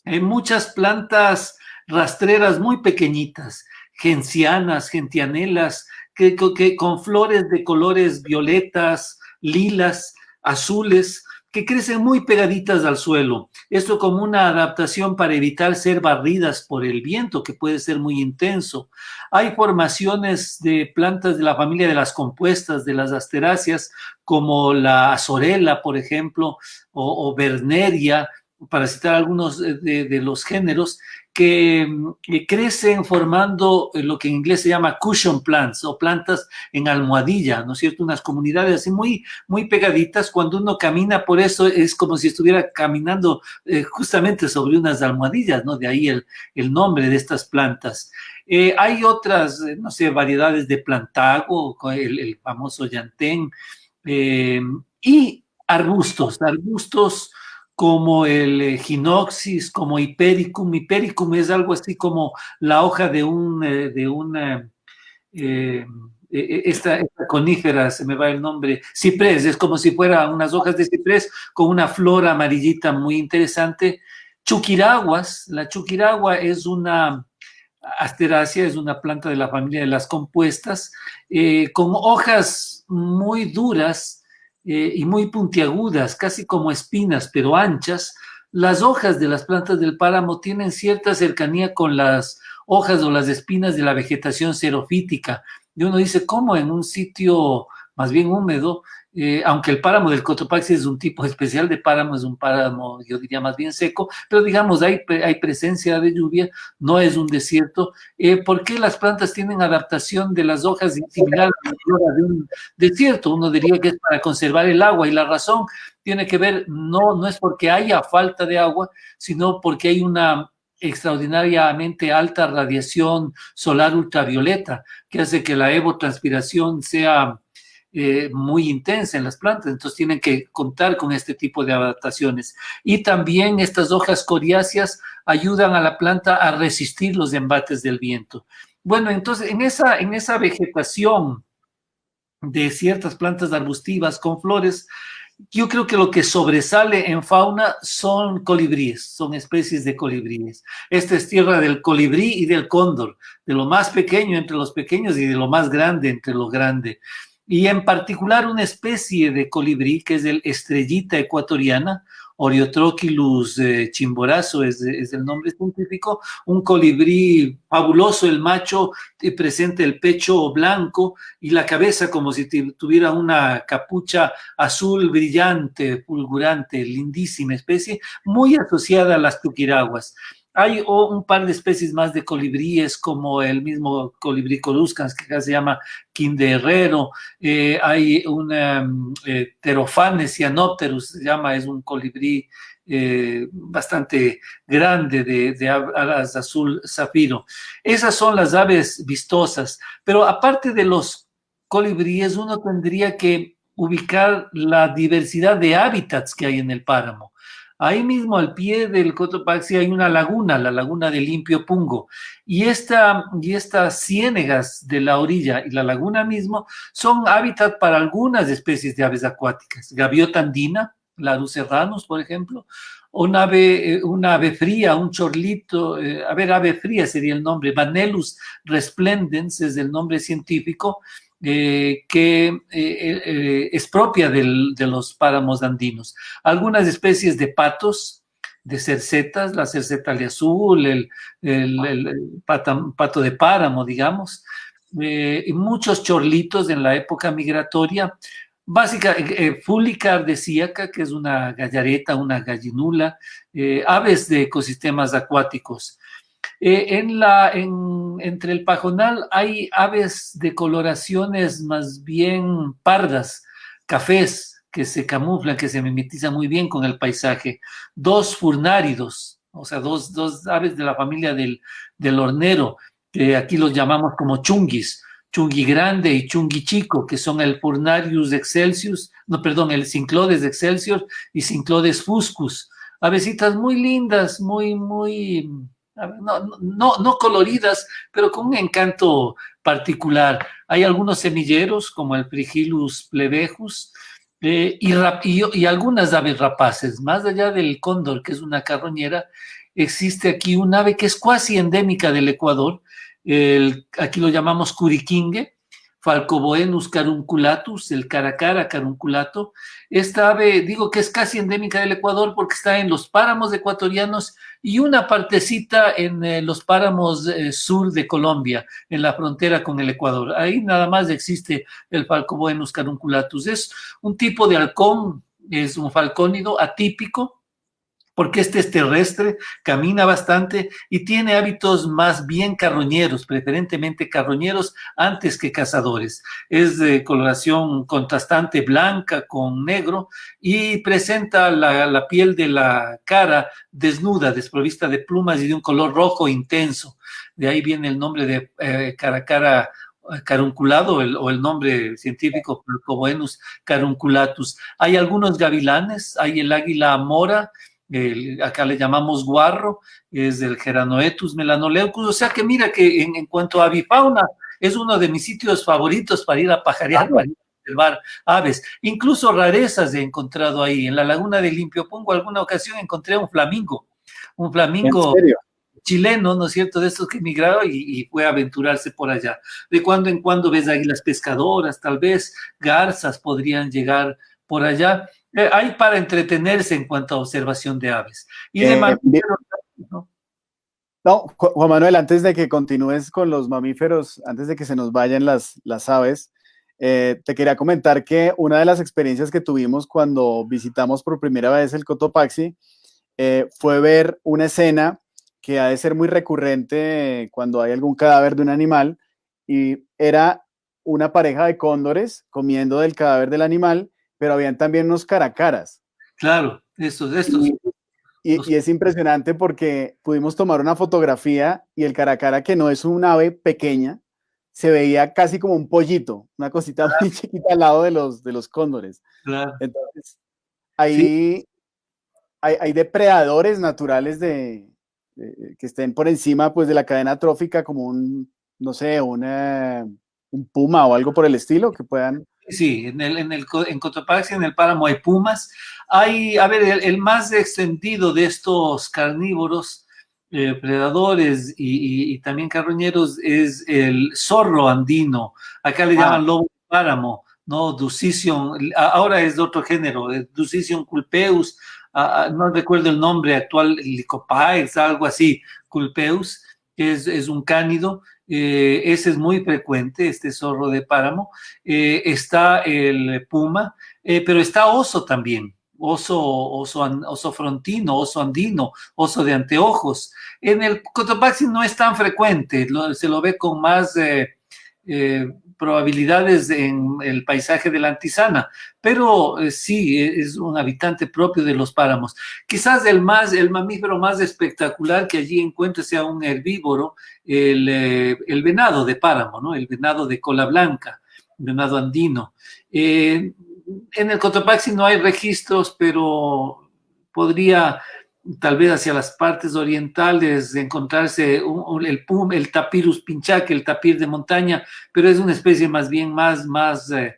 Hay muchas plantas rastreras muy pequeñitas, gencianas, gentianelas, que con flores de colores violetas, lilas, azules, que crecen muy pegaditas al suelo. Esto como una adaptación para evitar ser barridas por el viento, que puede ser muy intenso. Hay formaciones de plantas de la familia de las compuestas, de las asteráceas, como la azorela, por ejemplo, o Berneria, para citar algunos de los géneros, que crecen formando lo que en inglés se llama cushion plants o plantas en almohadilla, ¿no es cierto? Unas comunidades así muy, muy pegaditas. Cuando uno camina por eso es como si estuviera caminando justamente sobre unas almohadillas, ¿no? De ahí el nombre de estas plantas. Hay otras, no sé, variedades de plantago, el famoso llantén, y arbustos como el Ginopsis, como Hipericum. Hipericum es algo así como la hoja de esta conífera, se me va el nombre, ciprés, es como si fuera unas hojas de ciprés con una flor amarillita muy interesante. Chuquiraguas, la chuquiragua es una asterácea, es una planta de la familia de las compuestas, con hojas muy duras y muy puntiagudas, casi como espinas, pero anchas. Las hojas de las plantas del páramo tienen cierta cercanía con las hojas o las espinas de la vegetación xerofítica. Y uno dice, ¿cómo en un sitio más bien húmedo, aunque el páramo del Cotopaxi es un tipo especial de páramo, es un páramo, yo diría más bien seco, pero digamos, hay presencia de lluvia, no es un desierto? ¿Por qué las plantas tienen adaptación de las hojas similar a la flora de un desierto? Uno diría que es para conservar el agua, y la razón tiene que ver, no es porque haya falta de agua, sino porque hay una extraordinariamente alta radiación solar ultravioleta, que hace que la evotranspiración sea muy intensa en las plantas, entonces tienen que contar con este tipo de adaptaciones. Y también estas hojas coriáceas ayudan a la planta a resistir los embates del viento. Bueno, entonces en esa vegetación de ciertas plantas arbustivas con flores, yo creo que lo que sobresale en fauna son colibríes, son especies de colibríes. Esta es tierra del colibrí y del cóndor, de lo más pequeño entre los pequeños y de lo más grande entre lo grande. Y en particular una especie de colibrí que es el estrellita ecuatoriana, Oriotrochilus chimborazo es el nombre científico, un colibrí fabuloso, el macho presenta el pecho blanco y la cabeza como si tuviera una capucha azul brillante, fulgurante, lindísima especie, muy asociada a las tuquiraguas. Hay un par de especies más de colibríes, como el mismo colibrí coruscans, que acá se llama quindeherrero. Hay un Terophanes cyanopterus, se llama, es un colibrí bastante grande de alas azul zafiro. Esas son las aves vistosas, pero aparte de los colibríes, uno tendría que ubicar la diversidad de hábitats que hay en el páramo. Ahí mismo al pie del Cotopaxi hay una laguna, la laguna de Limpio Pungo, y estas ciénegas de la orilla y la laguna mismo son hábitat para algunas especies de aves acuáticas. Gaviota andina, Larus serranus, por ejemplo, una ave fría, un chorlito, ave fría sería el nombre, Vanellus resplendens es el nombre científico, que es propia de los páramos andinos. Algunas especies de patos, de cercetas, la cerceta azul, el pato de páramo, digamos, y muchos chorlitos en la época migratoria. Básica, Fulica ardesíaca, que es una gallareta, una gallinula, aves de ecosistemas acuáticos. Entre el pajonal hay aves de coloraciones más bien pardas, cafés, que se camuflan, que se mimetizan muy bien con el paisaje. Dos furnáridos, o sea, dos aves de la familia del hornero, que aquí los llamamos como chunguis, chungui grande y chungui chico, que son el Furnarius excelsius, no, perdón, el Cinclodes excelsior y Cinclodes fuscus. Avesitas muy lindas, muy no coloridas, pero con un encanto particular. Hay algunos semilleros, como el Frigilus plebejus, y algunas aves rapaces. Más allá del cóndor, que es una carroñera, existe aquí un ave que es cuasi endémica del Ecuador. Aquí lo llamamos curiquingue, Falcoboenus carunculatus, el caracara carunculato. Esta ave, digo que es casi endémica del Ecuador porque está en los páramos ecuatorianos y una partecita en los páramos sur de Colombia, en la frontera con el Ecuador. Ahí nada más existe el Falcoboenus carunculatus. Es un tipo de halcón, es un falcónido atípico, porque este es terrestre, camina bastante y tiene hábitos más bien carroñeros, preferentemente carroñeros antes que cazadores. Es de coloración contrastante blanca con negro y presenta la piel de la cara desnuda, desprovista de plumas y de un color rojo intenso. De ahí viene el nombre de caracara carunculado o el nombre científico Percovenus carunculatus. Hay algunos gavilanes, hay el águila mora, acá le llamamos guarro, es el Geranoetus melanoleucus, o sea que mira que en cuanto a avifauna, es uno de mis sitios favoritos para ir a pajarear, para ir a observar aves. Incluso rarezas he encontrado ahí. En la laguna de Limpiopungo, alguna ocasión encontré un flamingo
¿En serio?
chileno, ¿no es cierto?, de estos que emigraron y fue a aventurarse por allá. De cuando en cuando ves águilas pescadoras, tal vez garzas podrían llegar por allá. Hay para entretenerse en cuanto a observación de aves. Y de mamíferos, ¿no?
No, Juan Manuel, antes de que continúes con los mamíferos, antes de que se nos vayan las aves, te quería comentar que una de las experiencias que tuvimos cuando visitamos por primera vez el Cotopaxi fue ver una escena que ha de ser muy recurrente cuando hay algún cadáver de un animal, y era una pareja de cóndores comiendo del cadáver del animal, pero habían también unos caracaras.
Claro, estos.
Y es impresionante porque pudimos tomar una fotografía y el caracara, que no es un ave pequeña, se veía casi como un pollito, una cosita muy chiquita al lado de los cóndores.
Claro.
Entonces, ahí hay depredadores naturales que estén por encima, pues, de la cadena trófica, como no sé, un puma o algo por el estilo, que puedan...
Sí, en Cotopaxi, en el páramo, hay pumas. Hay, a ver, el más extendido de estos carnívoros, predadores y también carroñeros, es el zorro andino. Acá le llaman lobo de páramo, ¿no? Dusicion, ahora es de otro género, Dusicion culpeus, no recuerdo el nombre actual, Lycopaex, algo así, culpeus, que es un cánido. Ese es muy frecuente, este zorro de páramo. Está el puma, pero está oso también, oso frontino, oso andino, oso de anteojos. En el Cotopaxi no es tan frecuente, se lo ve con más probabilidades en el paisaje de la Antisana, pero sí, es un habitante propio de los páramos. Quizás el mamífero más espectacular que allí encuentre sea un herbívoro, el venado de páramo, ¿no? El venado de cola blanca, venado andino. En el Cotopaxi no hay registros, pero podría tal vez hacia las partes orientales encontrarse el tapirus pinchaque, el tapir de montaña, pero es una especie más bien más de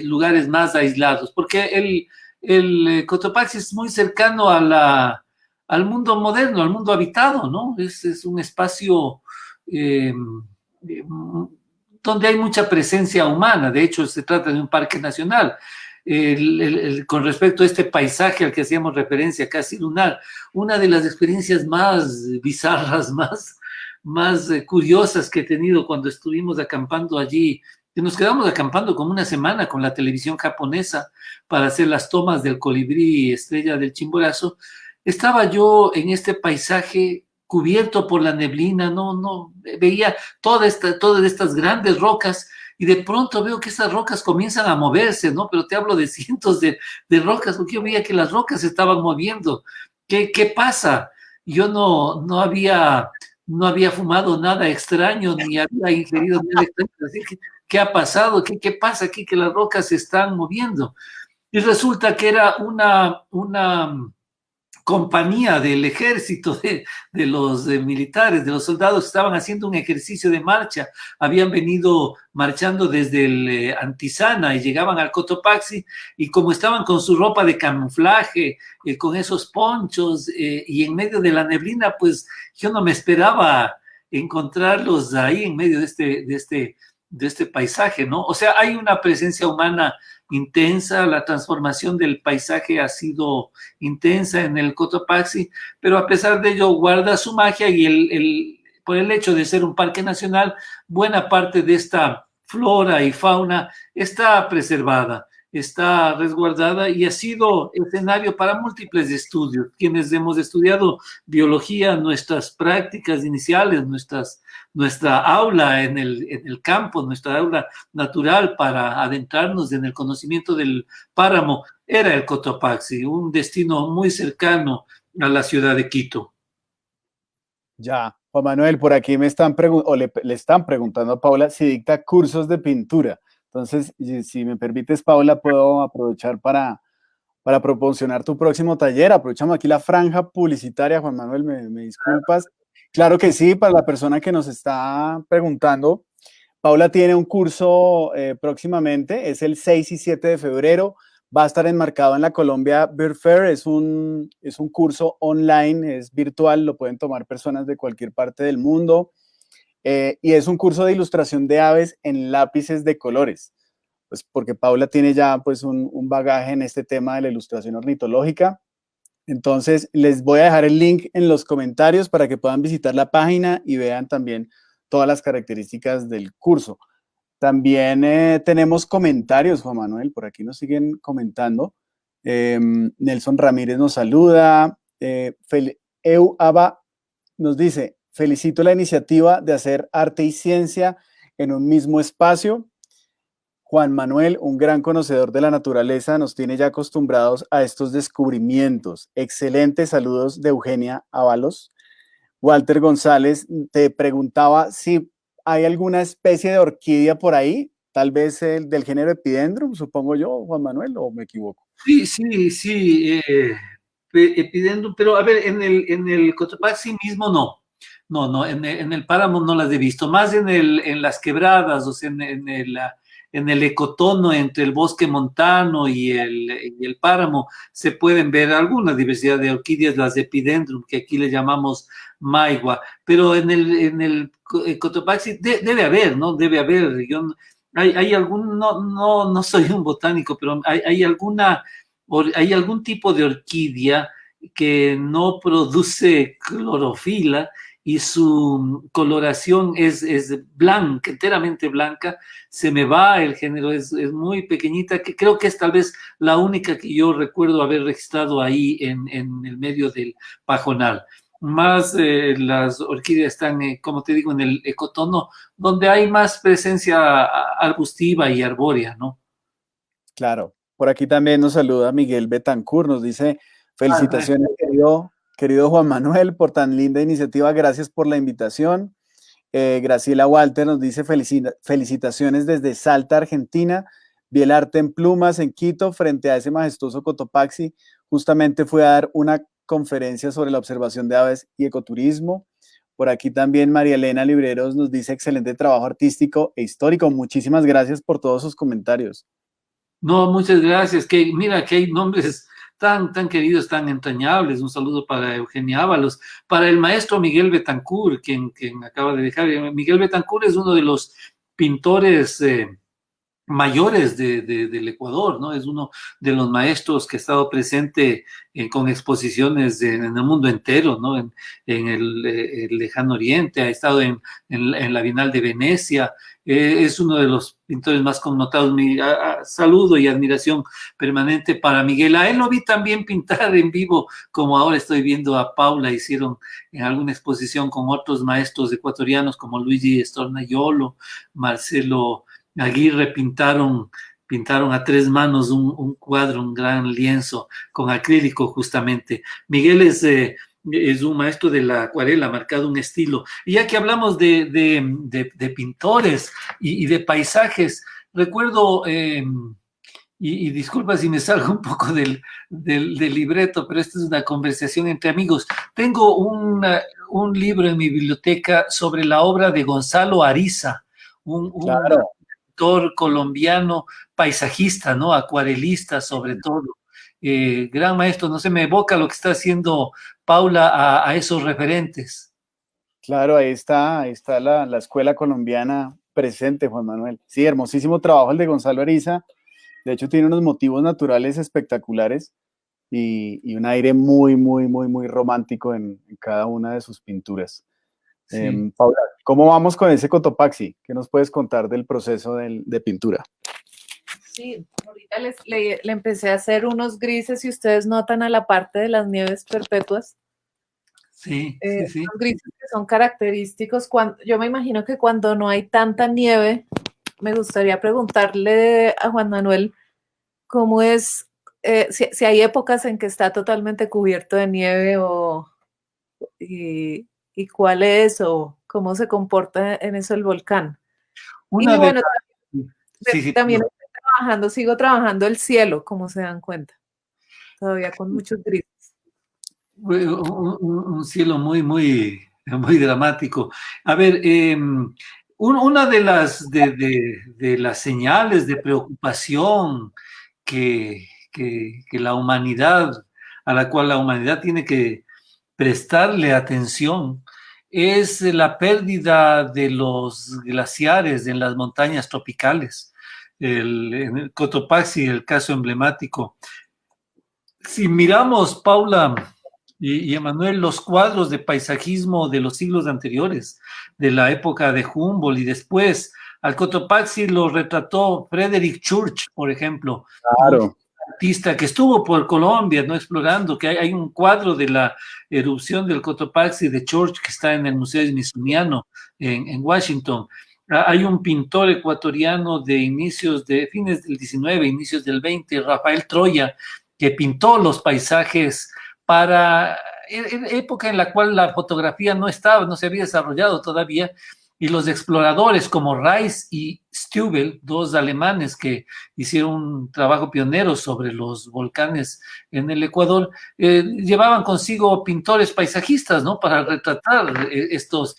lugares más aislados, porque el Cotopaxi es muy cercano al mundo moderno, al mundo habitado, ¿no? Es un espacio donde hay mucha presencia humana. De hecho, se trata de un parque nacional. Con respecto a este paisaje al que hacíamos referencia, casi lunar, una de las experiencias más bizarras, más curiosas que he tenido cuando estuvimos acampando allí, que nos quedamos acampando como una semana con la televisión japonesa para hacer las tomas del colibrí estrella del Chimborazo. Estaba yo en este paisaje cubierto por la neblina, no veía todas estas grandes rocas, y de pronto veo que esas rocas comienzan a moverse, ¿no? Pero te hablo de cientos de rocas, porque yo veía que las rocas se estaban moviendo. ¿Qué pasa? Yo no había fumado nada extraño, ni había ingerido nada extraño. Así que, ¿qué ha pasado? ¿Qué pasa aquí? Que las rocas se están moviendo. Y resulta que era una compañía del ejército, de los militares, de los soldados, estaban haciendo un ejercicio de marcha, habían venido marchando desde el Antisana y llegaban al Cotopaxi, y como estaban con su ropa de camuflaje, con esos ponchos, y en medio de la neblina, pues yo no me esperaba encontrarlos ahí en medio de este paisaje, ¿no? O sea, hay una presencia humana intensa, la transformación del paisaje ha sido intensa en el Cotopaxi, pero a pesar de ello guarda su magia, y por el hecho de ser un parque nacional, buena parte de esta flora y fauna está preservada, está resguardada, y ha sido escenario para múltiples estudios. Quienes hemos estudiado biología, nuestras prácticas iniciales, nuestra aula en el campo, nuestra aula natural para adentrarnos en el conocimiento del páramo, era el Cotopaxi, un destino muy cercano a la ciudad de Quito.
Ya, Juan Manuel, por aquí me están le están preguntando a Paula si dicta cursos de pintura. Entonces, si me permites, Paula, puedo aprovechar para proporcionar tu próximo taller. Aprovechamos aquí la franja publicitaria, Juan Manuel, me disculpas. Claro que sí, para la persona que nos está preguntando, Paula tiene un curso próximamente, es el 6 y 7 de febrero, va a estar enmarcado en la Colombia Bird Fair, es un curso online, es virtual, lo pueden tomar personas de cualquier parte del mundo, y es un curso de ilustración de aves en lápices de colores, pues porque Paula tiene ya pues un bagaje en este tema de la ilustración ornitológica. Entonces, les voy a dejar el link en los comentarios para que puedan visitar la página y vean también todas las características del curso. También tenemos comentarios, Juan Manuel, por aquí nos siguen comentando. Nelson Ramírez nos saluda. Aba nos dice, felicito la iniciativa de hacer arte y ciencia en un mismo espacio. Juan Manuel, un gran conocedor de la naturaleza, nos tiene ya acostumbrados a estos descubrimientos. Excelentes saludos de Eugenia Ábalos. Walter González te preguntaba si hay alguna especie de orquídea por ahí, tal vez el del género Epidendrum, supongo yo, Juan Manuel, o me equivoco.
Sí, sí, sí, Epidendrum, pero a ver, en el Cotopaxi mismo no. No, en el páramo no las he visto, más en las quebradas, o sea, en el ecotono entre el bosque montano y el páramo, se pueden ver alguna diversidad de orquídeas, las de Epidendrum, que aquí le llamamos maigua, pero en el Cotopaxi debe haber, ¿no? Debe haber, hay algún, no soy un botánico, pero hay algún tipo de orquídea que no produce clorofila y su coloración es blanca, enteramente blanca. Se me va el género, es muy pequeñita, que creo que es tal vez la única que yo recuerdo haber registrado ahí en el medio del pajonal. Más las orquídeas están, como te digo, en el ecotono, donde hay más presencia arbustiva y arbórea, ¿no?
Claro. Por aquí también nos saluda Miguel Betancourt, nos dice,
Ah,
felicitaciones, querido Juan Manuel, por tan linda iniciativa, gracias por la invitación. Graciela Walter nos dice felicitaciones desde Salta, Argentina. Vi el arte en plumas en Quito frente a ese majestuoso Cotopaxi. Justamente fue a dar una conferencia sobre la observación de aves y ecoturismo. Por aquí también María Elena Libreros nos dice excelente trabajo artístico e histórico. Muchísimas gracias por todos sus comentarios.
no, muchas gracias. Que mira que hay nombres tan queridos, tan entrañables. Un saludo para Eugenia Ábalos, para el maestro Miguel Betancourt, quien acaba de dejar. Miguel Betancourt es uno de los pintores mayores del Ecuador, ¿no? Es uno de los maestros que ha estado presente con exposiciones en el mundo entero, ¿no? En el lejano oriente, ha estado en la Bienal de Venecia, es uno de los pintores más connotados. Mi saludo y admiración permanente para Miguel. A él lo vi también pintar en vivo, como ahora estoy viendo a Paula, hicieron en alguna exposición con otros maestros ecuatorianos como Luigi Stornaiolo, Marcelo Aguirre, pintaron a tres manos un cuadro, un gran lienzo con acrílico justamente. Miguel es un maestro de la acuarela, ha marcado un estilo. Y ya que hablamos de pintores y de paisajes, recuerdo, y disculpa si me salgo un poco del libreto, pero esta es una conversación entre amigos. Tengo un libro en mi biblioteca sobre la obra de Gonzalo Ariza, un
Claro.
pintor colombiano, paisajista, ¿no? Acuarelista sobre todo. Gran maestro, no se me evoca lo que está haciendo Paula a esos referentes.
Claro, ahí está la escuela colombiana presente, Juan Manuel. Sí, hermosísimo trabajo el de Gonzalo Ariza. De hecho, tiene unos motivos naturales espectaculares y un aire muy romántico en cada una de sus pinturas.
Sí.
Paula, ¿cómo vamos con ese Cotopaxi? ¿Qué nos puedes contar del proceso de pintura?
Sí, ahorita le empecé a hacer unos grises y ustedes notan a la parte de las nieves perpetuas.
Sí, sí, sí.
Unos grises que son característicos. Yo me imagino que cuando no hay tanta nieve, me gustaría preguntarle a Juan Manuel cómo es, si hay épocas en que está totalmente cubierto de nieve y y cuál es o cómo se comporta en eso el volcán.
Una
Y
de
bueno,
sí,
también estoy trabajando, sigo trabajando el cielo, como se dan cuenta, todavía con muchos grises.
un cielo muy, muy, muy dramático. A ver, una de las señales de preocupación que la humanidad, a la cual la humanidad tiene que prestarle atención, es la pérdida de los glaciares en las montañas tropicales. En el Cotopaxi, el caso emblemático. Si miramos, Paula y Emanuel, los cuadros de paisajismo de los siglos anteriores, de la época de Humboldt y después, al Cotopaxi lo retrató Frederick Church, por ejemplo, un
Claro.
artista que estuvo por Colombia, ¿no? Explorando, que hay un cuadro de la erupción del Cotopaxi de Church que está en el Museo Smithsoniano en Washington. Hay un pintor ecuatoriano de fines del 19, inicios del 20, Rafael Troya, que pintó los paisajes para época en la cual la fotografía no se había desarrollado todavía, y los exploradores como Rice y Stubel, dos alemanes que hicieron un trabajo pionero sobre los volcanes en el Ecuador, llevaban consigo pintores paisajistas, ¿no? Para retratar estos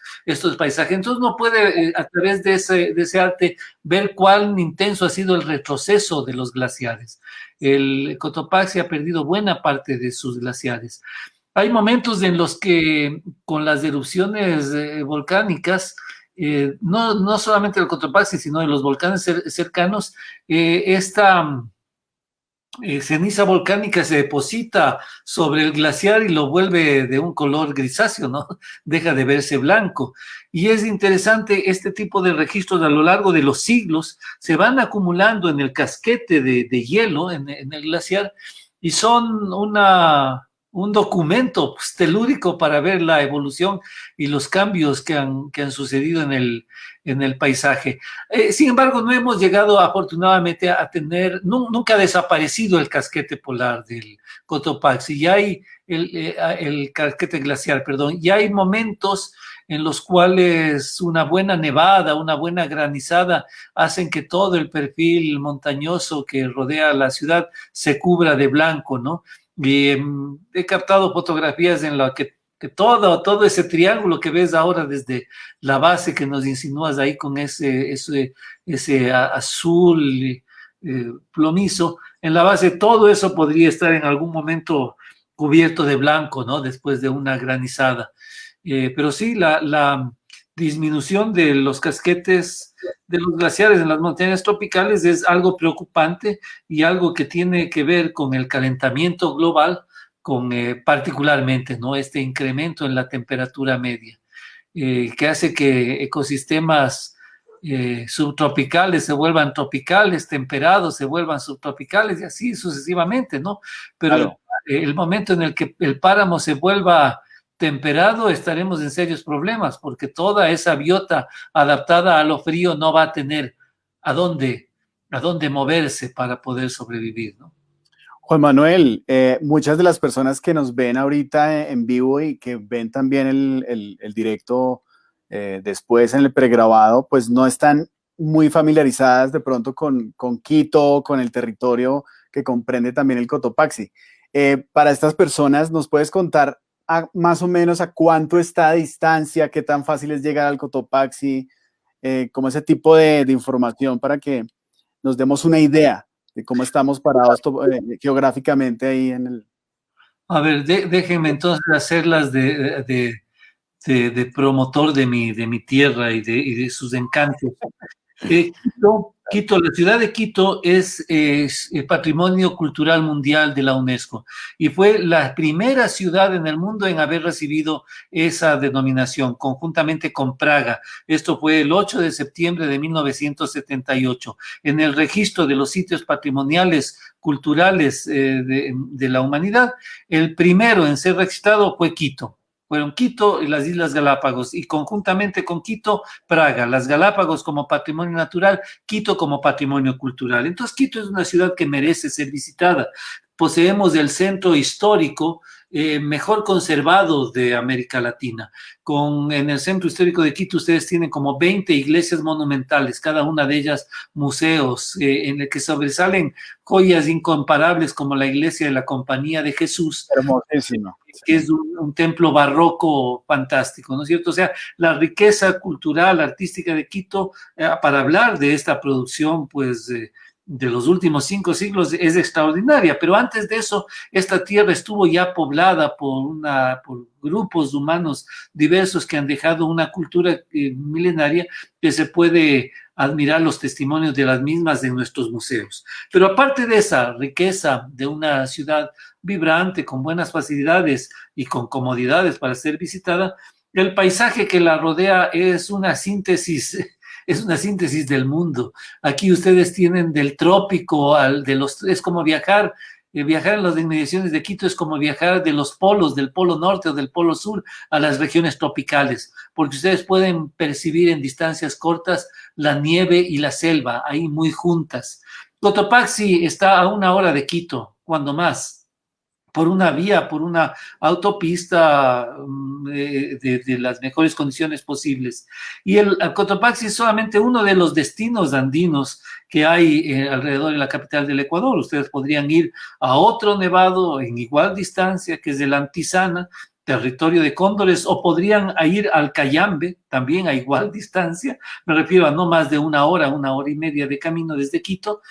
paisajes. Entonces uno puede, a través de ese arte, ver cuán intenso ha sido el retroceso de los glaciares. El Cotopaxi ha perdido buena parte de sus glaciares. Hay momentos en los que con las erupciones volcánicas, no solamente el Cotopaxi, sino de los volcanes cercanos, esta ceniza volcánica se deposita sobre el glaciar y lo vuelve de un color grisáceo, ¿no? Deja de verse blanco. Y es interesante, este tipo de registros a lo largo de los siglos se van acumulando en el casquete de hielo, en el glaciar, y son un documento telúrico para ver la evolución y los cambios que han sucedido en el paisaje. Sin embargo, no hemos llegado afortunadamente a tener, nunca ha desaparecido el casquete polar del Cotopaxi, ya hay el casquete glaciar, perdón, y hay momentos en los cuales una buena nevada, una buena granizada hacen que todo el perfil montañoso que rodea la ciudad se cubra de blanco, ¿no? Y he captado fotografías en las que todo ese triángulo que ves ahora desde la base que nos insinúas ahí con ese azul plomizo, en la base todo eso podría estar en algún momento cubierto de blanco, ¿no? Después de una granizada. Pero sí, la disminución de los casquetes de los glaciares en las montañas tropicales es algo preocupante y algo que tiene que ver con el calentamiento global, con particularmente, ¿no? Este incremento en la temperatura media, que hace que ecosistemas subtropicales se vuelvan tropicales, temperados se vuelvan subtropicales y así sucesivamente, ¿no? Pero
Claro.
el momento en el que el páramo se vuelva temperado, estaremos en serios problemas, porque toda esa biota adaptada a lo frío no va a tener a dónde moverse para poder sobrevivir, ¿no?
Juan Manuel, muchas de las personas que nos ven ahorita en vivo y que ven también el directo después en el pregrabado, pues no están muy familiarizadas de pronto con Quito, con el territorio que comprende también el Cotopaxi. Para estas personas, ¿nos puedes contar más o menos a cuánto está a distancia, qué tan fácil es llegar al Cotopaxi, como ese tipo de información para que nos demos una idea de cómo estamos parados geográficamente ahí en el...
A ver, déjenme entonces hacerlas de promotor de mi tierra y de sus encantos. Quito, la ciudad de Quito es Patrimonio Cultural Mundial de la UNESCO y fue la primera ciudad en el mundo en haber recibido esa denominación, conjuntamente con Praga. Esto fue el 8 de septiembre de 1978. En el registro de los sitios patrimoniales culturales de la humanidad, el primero en ser registrado fue Quito. Fueron Quito y las Islas Galápagos, y conjuntamente con Quito, Praga, las Galápagos como patrimonio natural, Quito como patrimonio cultural. Entonces, Quito es una ciudad que merece ser visitada. Poseemos el centro histórico mejor conservado de América Latina. En el centro histórico de Quito ustedes tienen como 20 iglesias monumentales, cada una de ellas museos, en el que sobresalen joyas incomparables como la iglesia de la Compañía de Jesús.
Hermosísimo.
Que es un templo barroco fantástico, ¿no es cierto? O sea, la riqueza cultural, artística de Quito, para hablar de esta producción, pues, de los últimos 5 siglos es extraordinaria, pero antes de eso, esta tierra estuvo ya poblada por grupos humanos diversos que han dejado una cultura milenaria que se puede admirar los testimonios de las mismas en nuestros museos. Pero aparte de esa riqueza de una ciudad vibrante, con buenas facilidades y con comodidades para ser visitada, el paisaje que la rodea es una síntesis del mundo. Aquí ustedes tienen del trópico es como viajar en las inmediaciones de Quito es como viajar de los polos, del polo norte o del polo sur a las regiones tropicales, porque ustedes pueden percibir en distancias cortas la nieve y la selva, ahí muy juntas. Cotopaxi está a 1 hora de Quito, cuando más, por una autopista de las mejores condiciones posibles. Y el Cotopaxi es solamente uno de los destinos andinos que hay alrededor de la capital del Ecuador. Ustedes podrían ir a otro nevado en igual distancia, que es el Antizana, territorio de cóndores, o podrían ir al Cayambe, también a igual distancia, me refiero a no más de 1 hora, 1 hora y media de camino desde Quito,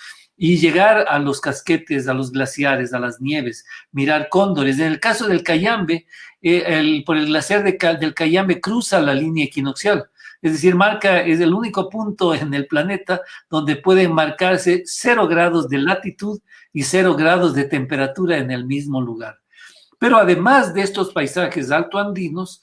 y llegar a los casquetes, a los glaciares, a las nieves, mirar cóndores. En el caso del Cayambe, por el glaciar del Cayambe cruza la línea equinoccial, es decir, es el único punto en el planeta donde pueden marcarse 0 grados de latitud y 0 grados de temperatura en el mismo lugar. Pero además de estos paisajes altoandinos,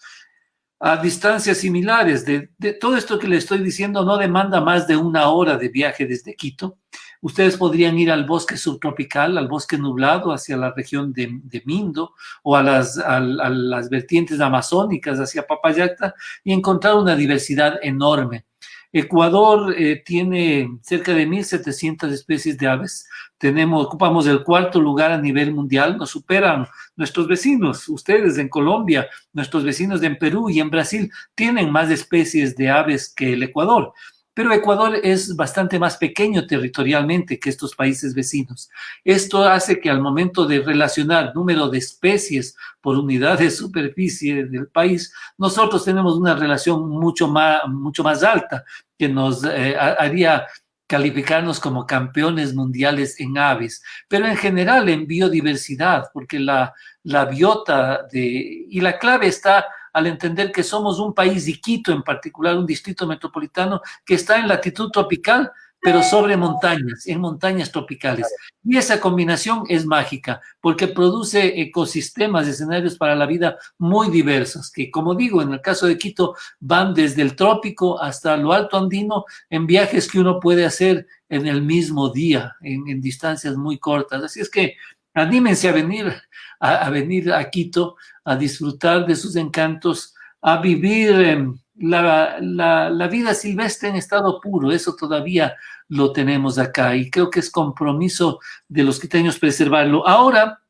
a distancias similares, de todo esto que le estoy diciendo no demanda más de 1 hora de viaje desde Quito. Ustedes podrían ir al bosque subtropical, al bosque nublado, hacia la región de Mindo, o a las vertientes amazónicas hacia Papayacta, y encontrar una diversidad enorme. Ecuador tiene cerca de 1.700 especies de aves. Ocupamos el 4º lugar a nivel mundial. Nos superan nuestros vecinos. Ustedes en Colombia, nuestros vecinos en Perú y en Brasil tienen más especies de aves que el Ecuador. Pero Ecuador es bastante más pequeño territorialmente que estos países vecinos. Esto hace que al momento de relacionar número de especies por unidad de superficie del país, nosotros tenemos una relación mucho más alta, que nos haría calificarnos como campeones mundiales en aves, pero en general en biodiversidad, porque la biota y la clave está al entender que somos un país, y Quito en particular, un distrito metropolitano que está en latitud tropical, pero sobre montañas, en montañas tropicales. Y esa combinación es mágica, porque produce ecosistemas, escenarios para la vida muy diversos, que, como digo, en el caso de Quito, van desde el trópico hasta lo alto andino, en viajes que uno puede hacer en el mismo día, en distancias muy cortas. Así es que anímense a venir a Quito, a disfrutar de sus encantos, a vivir la vida silvestre en estado puro. Eso todavía lo tenemos acá, y creo que es compromiso de los quiteños preservarlo. Ahora,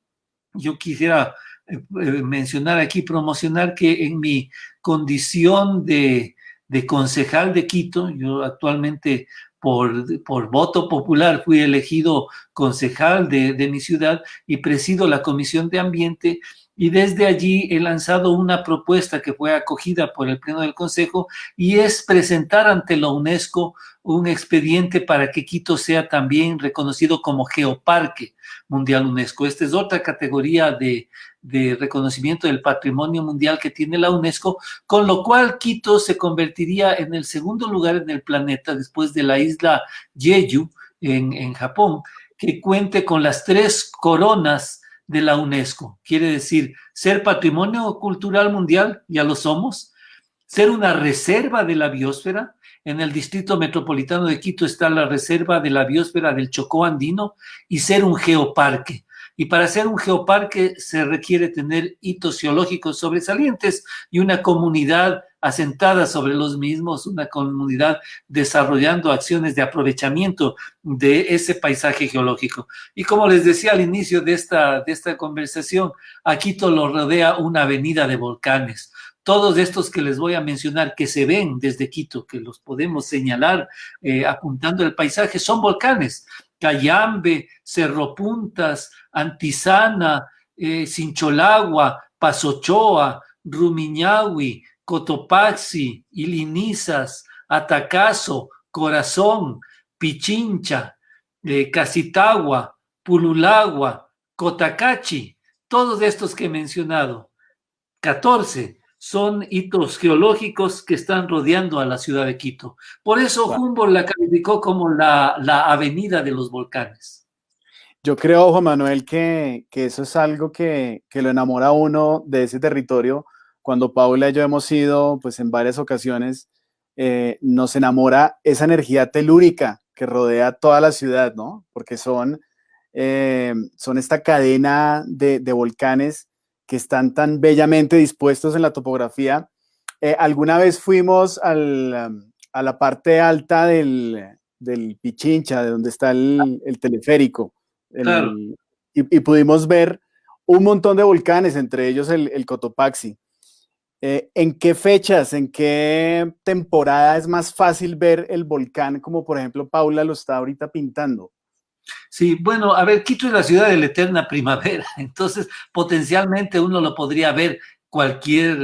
yo quisiera mencionar aquí, promocionar que en mi condición de concejal de Quito, yo actualmente por voto popular fui elegido concejal de mi ciudad y presido la Comisión de Ambiente, y desde allí he lanzado una propuesta que fue acogida por el Pleno del Consejo, y es presentar ante la UNESCO un expediente para que Quito sea también reconocido como Geoparque Mundial UNESCO. Esta es otra categoría de reconocimiento del patrimonio mundial que tiene la UNESCO, con lo cual Quito se convertiría en el 2º lugar en el planeta, después de la isla Jeju en Japón, que cuente con las 3 coronas de la UNESCO. Quiere decir, ser patrimonio cultural mundial, ya lo somos, ser una reserva de la biosfera. En el distrito metropolitano de Quito está la reserva de la biosfera del Chocó andino, y ser un geoparque. Y para ser un geoparque se requiere tener hitos geológicos sobresalientes y una comunidad asentada sobre los mismos, una comunidad desarrollando acciones de aprovechamiento de ese paisaje geológico. Y como les decía al inicio de esta conversación, a Quito lo rodea una avenida de volcanes. Todos estos que les voy a mencionar, que se ven desde Quito, que los podemos señalar apuntando el paisaje, son volcanes. Cayambe, Cerro Puntas, Antizana, Sincholagua, Pasochoa, Rumiñahui, Cotopaxi, Ilinizas, Atacazo, Corazón, Pichincha, Casitagua, Pululagua, Cotacachi, todos estos que he mencionado, 14 son hitos geológicos que están rodeando a la ciudad de Quito. Por eso Humboldt la calificó como la avenida de los volcanes.
Yo creo, Juan Manuel, que eso es algo que lo enamora a uno de ese territorio. Cuando Paula y yo hemos ido, pues en varias ocasiones, nos enamora esa energía telúrica que rodea toda la ciudad, ¿no? Porque son esta cadena de volcanes que están tan bellamente dispuestos en la topografía. Alguna vez fuimos a la parte alta del Pichincha, de donde está el teleférico,
Claro.
y pudimos ver un montón de volcanes, entre ellos el Cotopaxi. ¿En qué fechas, en qué temporada es más fácil ver el volcán, como por ejemplo Paula lo está ahorita pintando?
Sí, bueno, a ver, Quito es la ciudad de la eterna primavera, entonces potencialmente uno lo podría ver cualquier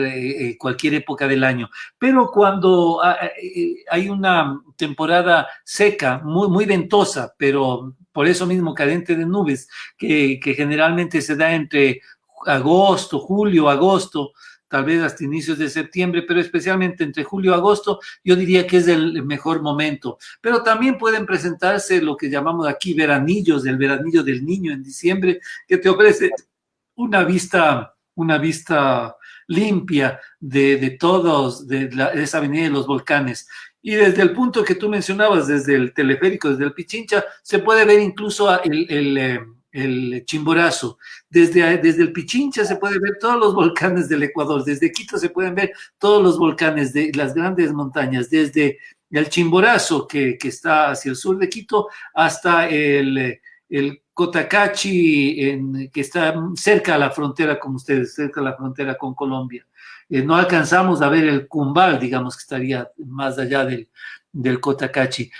época del año, pero cuando hay una temporada seca, muy, muy ventosa, pero por eso mismo carente de nubes, que generalmente se da entre agosto, julio, agosto, tal vez hasta inicios de septiembre, pero especialmente entre julio y agosto, yo diría que es el mejor momento. Pero también pueden presentarse lo que llamamos aquí veranillos, el veranillo del niño en diciembre, que te ofrece una vista limpia de todos, de esa avenida de los volcanes. Y desde el punto que tú mencionabas, desde el teleférico, desde el Pichincha, se puede ver incluso el Chimborazo. Desde el Pichincha se puede ver todos los volcanes del Ecuador. Desde Quito se pueden ver todos los volcanes de las grandes montañas. Desde el Chimborazo, que está hacia el sur de Quito, hasta el Cotacachi, que está cerca a la frontera con ustedes, cerca a la frontera con Colombia. No alcanzamos a ver el Cumbal, digamos que estaría más allá del Cotacachi.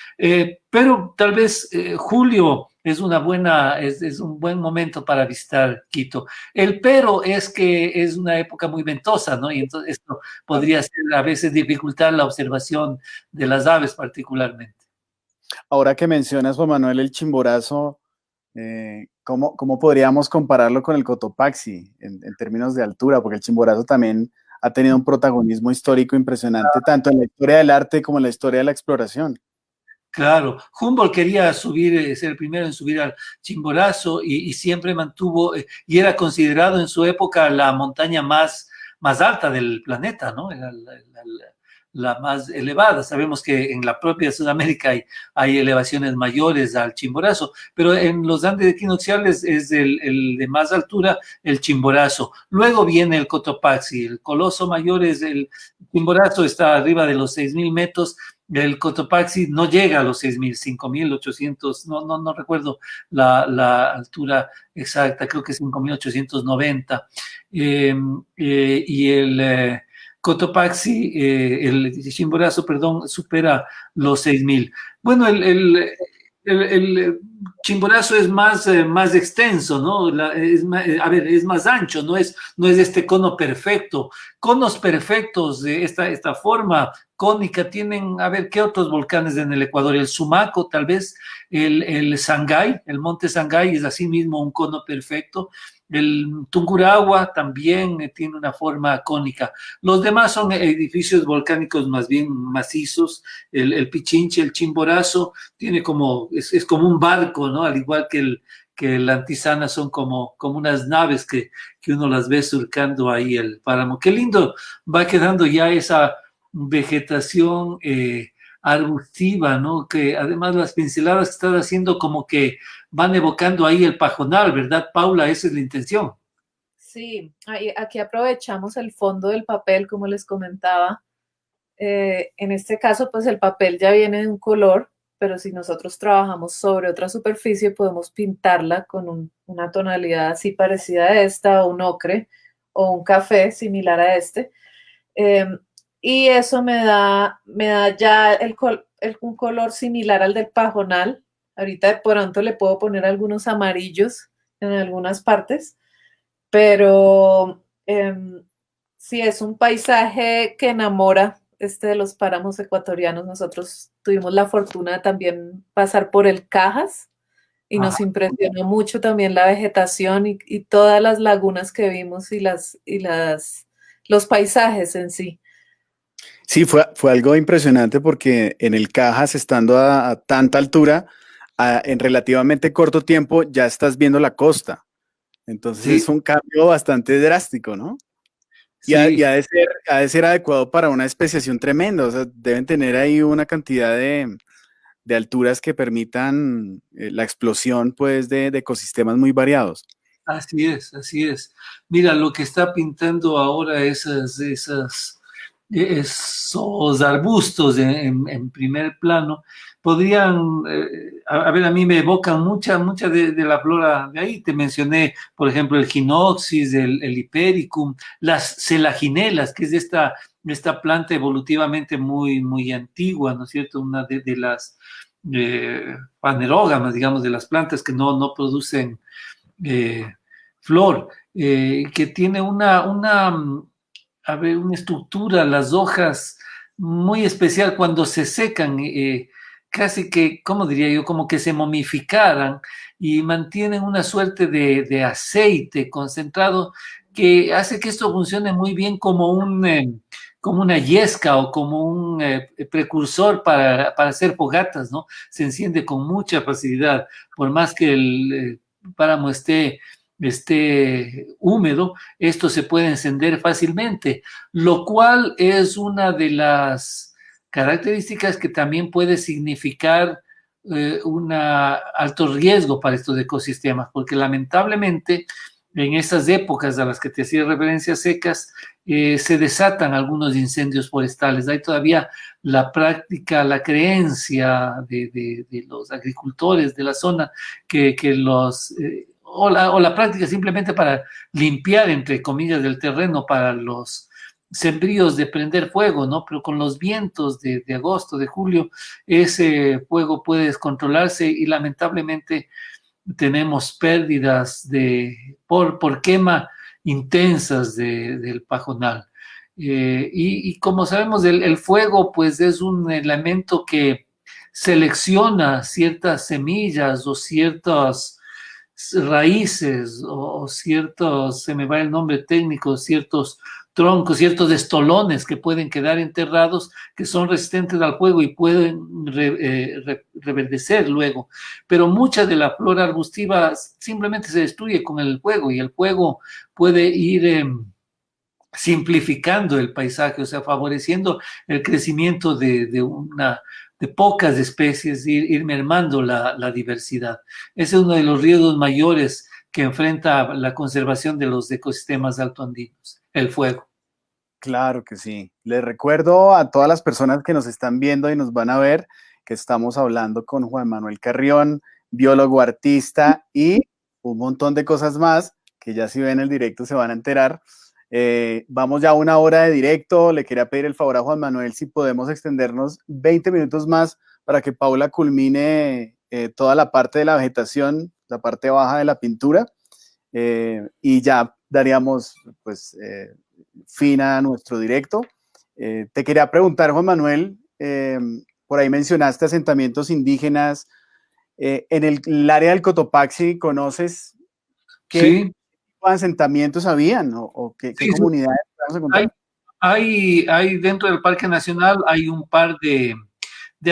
Pero tal vez julio es un buen momento para visitar Quito. El pero es que es una época muy ventosa, ¿no? Y entonces esto podría ser a veces dificultar la observación de las aves particularmente.
Ahora que mencionas, Juan Manuel, el Chimborazo, ¿cómo podríamos compararlo con el Cotopaxi en términos de altura? Porque el Chimborazo también ha tenido un protagonismo histórico impresionante, tanto en la historia del arte como en la historia de la exploración.
Claro, Humboldt quería ser el primero en subir al Chimborazo y siempre mantuvo, y era considerado en su época la montaña más alta del planeta, ¿no? Era la más elevada. Sabemos que en la propia Sudamérica hay elevaciones mayores al Chimborazo, pero en los Andes equinocciales es el de más altura, el Chimborazo. Luego viene el Cotopaxi, el coloso mayor es el Chimborazo, está arriba de los 6.000 metros. El Cotopaxi no llega a los 6.000, 5.800, no recuerdo la altura exacta, creo que 5.890. Y el Cotopaxi, el Chimborazo, perdón, supera los 6.000. Bueno, el Chimborazo es más extenso, ¿no? Es más ancho, no es este cono perfecto. Conos perfectos de esta forma cónica tienen, a ver, ¿qué otros volcanes en el Ecuador? El Sumaco, tal vez, el Sangay, el monte Sangay es así mismo un cono perfecto. El Tungurahua también tiene una forma cónica. Los demás son edificios volcánicos más bien macizos. El Pichinche, el Chimborazo, tiene es como un barco, ¿no? Al igual que el Antizana, son como unas naves que uno las ve surcando ahí el páramo. Qué lindo va quedando ya esa vegetación arbustiva, ¿no? Que además las pinceladas que estás haciendo como que van evocando ahí el pajonal, ¿verdad, Paula? Esa es la intención.
Sí, aquí aprovechamos el fondo del papel, como les comentaba. En este caso, pues el papel ya viene de un color, pero si nosotros trabajamos sobre otra superficie, podemos pintarla con una tonalidad así parecida a esta, o un ocre, o un café similar a este. Eh, y eso me da ya un color similar al del pajonal. Ahorita de pronto le puedo poner algunos amarillos en algunas partes, pero sí es un paisaje que enamora, este de los páramos ecuatorianos. Nosotros tuvimos la fortuna de también pasar por el Cajas y
Ajá.
nos impresionó mucho también la vegetación y todas las lagunas que vimos los paisajes en sí.
Sí, fue algo impresionante porque en el Cajas, estando a tanta altura, en relativamente corto tiempo ya estás viendo la costa. Entonces
Sí,
es un cambio bastante drástico, ¿no? Y
sí.
ha de ser adecuado para una especiación tremenda. O sea, deben tener ahí una cantidad de alturas que permitan la explosión, pues, de ecosistemas muy variados.
Así es, así es. Mira, lo que está pintando ahora esos arbustos en primer plano podrían, a ver, a mí me evocan mucha de la flora de ahí. Te mencioné, por ejemplo, el Ginopsis, el Hipericum, las celaginelas, que es esta planta evolutivamente muy antigua, ¿no es cierto? Una de las fanerógamas, digamos, de las plantas que no producen eh, flor, que tiene a ver, una estructura, las hojas muy especial cuando se secan, casi que, ¿cómo diría yo? Como que se momificaran y mantienen una suerte de aceite concentrado que hace que esto funcione muy bien como una yesca o como un precursor para hacer fogatas, ¿no? Se enciende con mucha facilidad, por más que el páramo esté húmedo, esto se puede encender fácilmente, lo cual es una de las características que también puede significar un alto riesgo para estos ecosistemas, porque lamentablemente en esas épocas a las que te hacía referencia secas, se desatan algunos incendios forestales. Hay todavía la práctica, la creencia de los agricultores de la zona que o la práctica simplemente para limpiar, entre comillas, del terreno para los sembríos de prender fuego, ¿no? Pero con los vientos de agosto, de julio, ese fuego puede descontrolarse y lamentablemente tenemos pérdidas por quema intensas del pajonal. Y como sabemos, el fuego pues es un elemento que selecciona ciertas semillas o ciertas raíces o ciertos, se me va el nombre técnico, ciertos troncos, ciertos estolones que pueden quedar enterrados, que son resistentes al fuego y pueden reverdecer luego. Pero mucha de la flora arbustiva simplemente se destruye con el fuego y el fuego puede ir simplificando el paisaje, o sea, favoreciendo el crecimiento de pocas especies, ir mermando la diversidad. Ese es uno de los riesgos mayores que enfrenta la conservación de los ecosistemas altoandinos, el fuego.
Claro que sí. Les recuerdo a todas las personas que nos están viendo y nos van a ver que estamos hablando con Juan Manuel Carrión, biólogo, artista y un montón de cosas más que ya si ven el directo se van a enterar. Vamos ya a una hora de directo. Le quería pedir el favor a Juan Manuel si podemos extendernos 20 minutos más para que Paula culmine toda la parte de la vegetación, la parte baja de la pintura, y ya daríamos pues fin a nuestro directo. Te quería preguntar, Juan Manuel, por ahí mencionaste asentamientos indígenas. En el área del Cotopaxi, ¿conoces qué
Sí,
asentamientos habían o qué
sí, sí.
comunidades vamos a
Hay,
encontrar?
hay dentro del Parque Nacional, hay un par de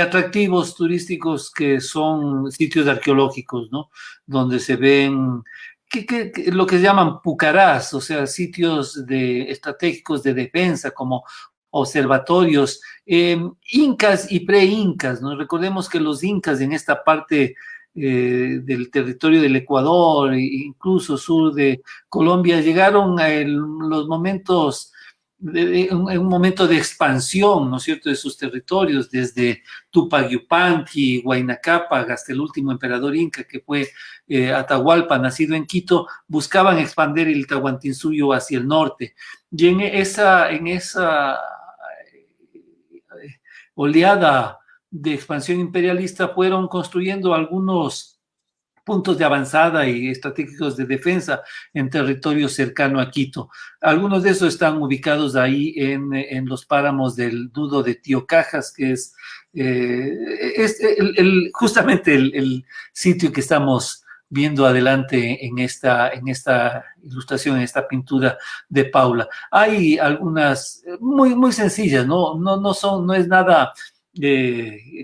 atractivos turísticos que son sitios arqueológicos, ¿no? Donde se ven lo que se llaman pucarás, o sea, sitios estratégicos de defensa, como observatorios, incas y pre-incas, ¿no? Recordemos que los incas en esta parte del territorio del Ecuador, e incluso sur de Colombia, llegaron en los momentos, en un momento de expansión, ¿no es cierto?, de sus territorios, desde Tupac Yupanqui, Huayna Cápac, hasta el último emperador inca, que fue Atahualpa, nacido en Quito, buscaban expandir el Tahuantinsuyo hacia el norte. Y en esa oleada de expansión imperialista fueron construyendo algunos puntos de avanzada y estratégicos de defensa en territorio cercano a Quito. Algunos de esos están ubicados ahí en los páramos del Nudo de Tío Cajas, que es justamente el sitio que estamos viendo adelante en esta ilustración, en esta pintura de Paula. Hay algunas muy sencillas, no es nada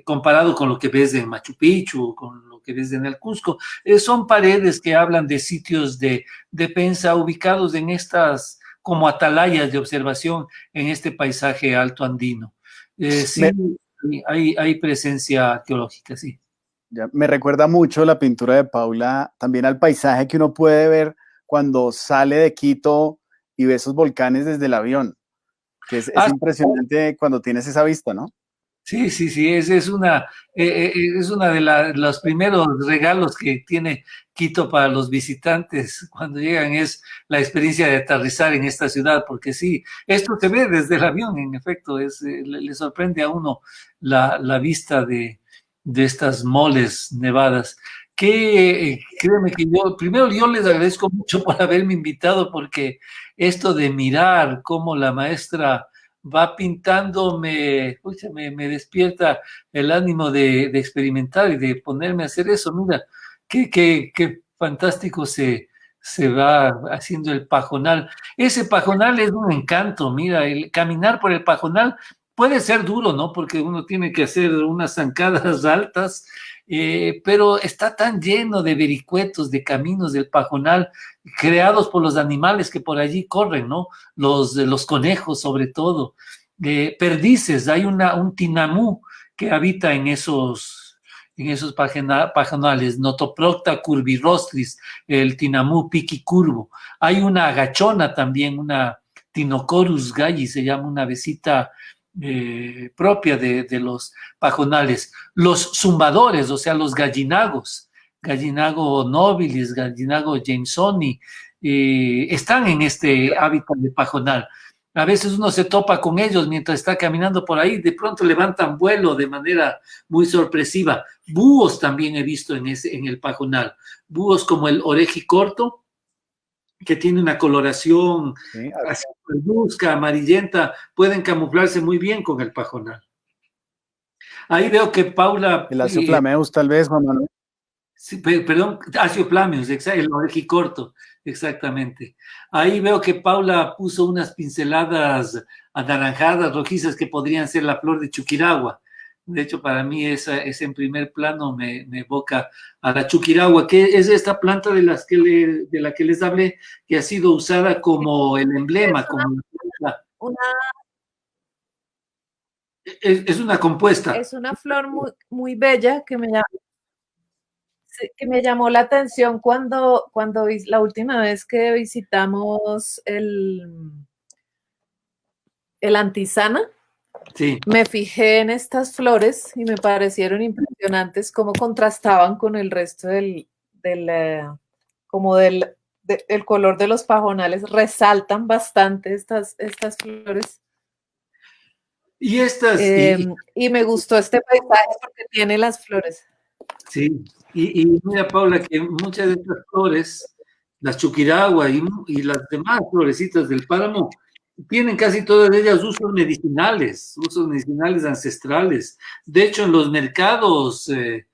comparado con lo que ves en Machu Picchu, con lo que ves en el Cusco. Son paredes que hablan de sitios de defensa ubicados en estas como atalayas de observación en este paisaje alto andino. Sí, hay presencia arqueológica, sí.
Ya, me recuerda mucho la pintura de Paula también al paisaje que uno puede ver cuando sale de Quito y ve esos volcanes desde el avión, que es impresionante cuando tienes esa vista, ¿no?
Sí, es una de los primeros regalos que tiene Quito para los visitantes cuando llegan, es la experiencia de aterrizar en esta ciudad, porque sí, esto se ve desde el avión, en efecto, le sorprende a uno la vista de estas moles nevadas. Que créeme que primero yo les agradezco mucho por haberme invitado, porque esto de mirar cómo la maestra va pintando, me despierta el ánimo de experimentar y de ponerme a hacer eso. Mira, qué fantástico se va haciendo el pajonal. Ese pajonal es un encanto, mira, el caminar por el pajonal puede ser duro, ¿no? Porque uno tiene que hacer unas zancadas altas, pero está tan lleno de vericuetos, de caminos del pajonal, creados por los animales que por allí corren, ¿no? Los conejos, sobre todo. Perdices, hay un tinamú que habita en esos pajonales, Notoprocta curvirostris, el tinamú piquicurvo. Hay una agachona también, una Tinocorus galli, se llama, una avecita propia de los pajonales. Los zumbadores, o sea, los gallinagos, Gallinago nobilis, Gallinago jamesoni, están en este hábitat de pajonal. A veces uno se topa con ellos mientras está caminando por ahí, de pronto levantan vuelo de manera muy sorpresiva. Búhos también he visto en el pajonal, búhos como el orejicorto, que tiene una coloración verduzca, amarillenta, pueden camuflarse muy bien con el pajonal. Ahí veo que Paula...
El Acioflameus, tal vez, Juan Manuel.
Sí, perdón, Acioflameus, el orejicorto, exactamente. Ahí veo que Paula puso unas pinceladas anaranjadas, rojizas, que podrían ser la flor de Chuquiragua. De hecho, para mí ese en primer plano me evoca a la Chuquiragua, que es esta planta de la que les hablé, que ha sido usada como el emblema, es una compuesta.
Es una flor muy bella que me llamó la atención cuando la última vez que visitamos el Antisana.
Sí.
Me fijé en estas flores y me parecieron impresionantes cómo contrastaban con el resto del color de los pajonales. Resaltan bastante estas flores.
Y estas...
y me gustó este paisaje porque tiene las flores.
Sí, y mira, Paula, que muchas de estas flores, las Chuquiragua y las demás florecitas del páramo, tienen casi todas ellas usos medicinales ancestrales. De hecho, en los mercados de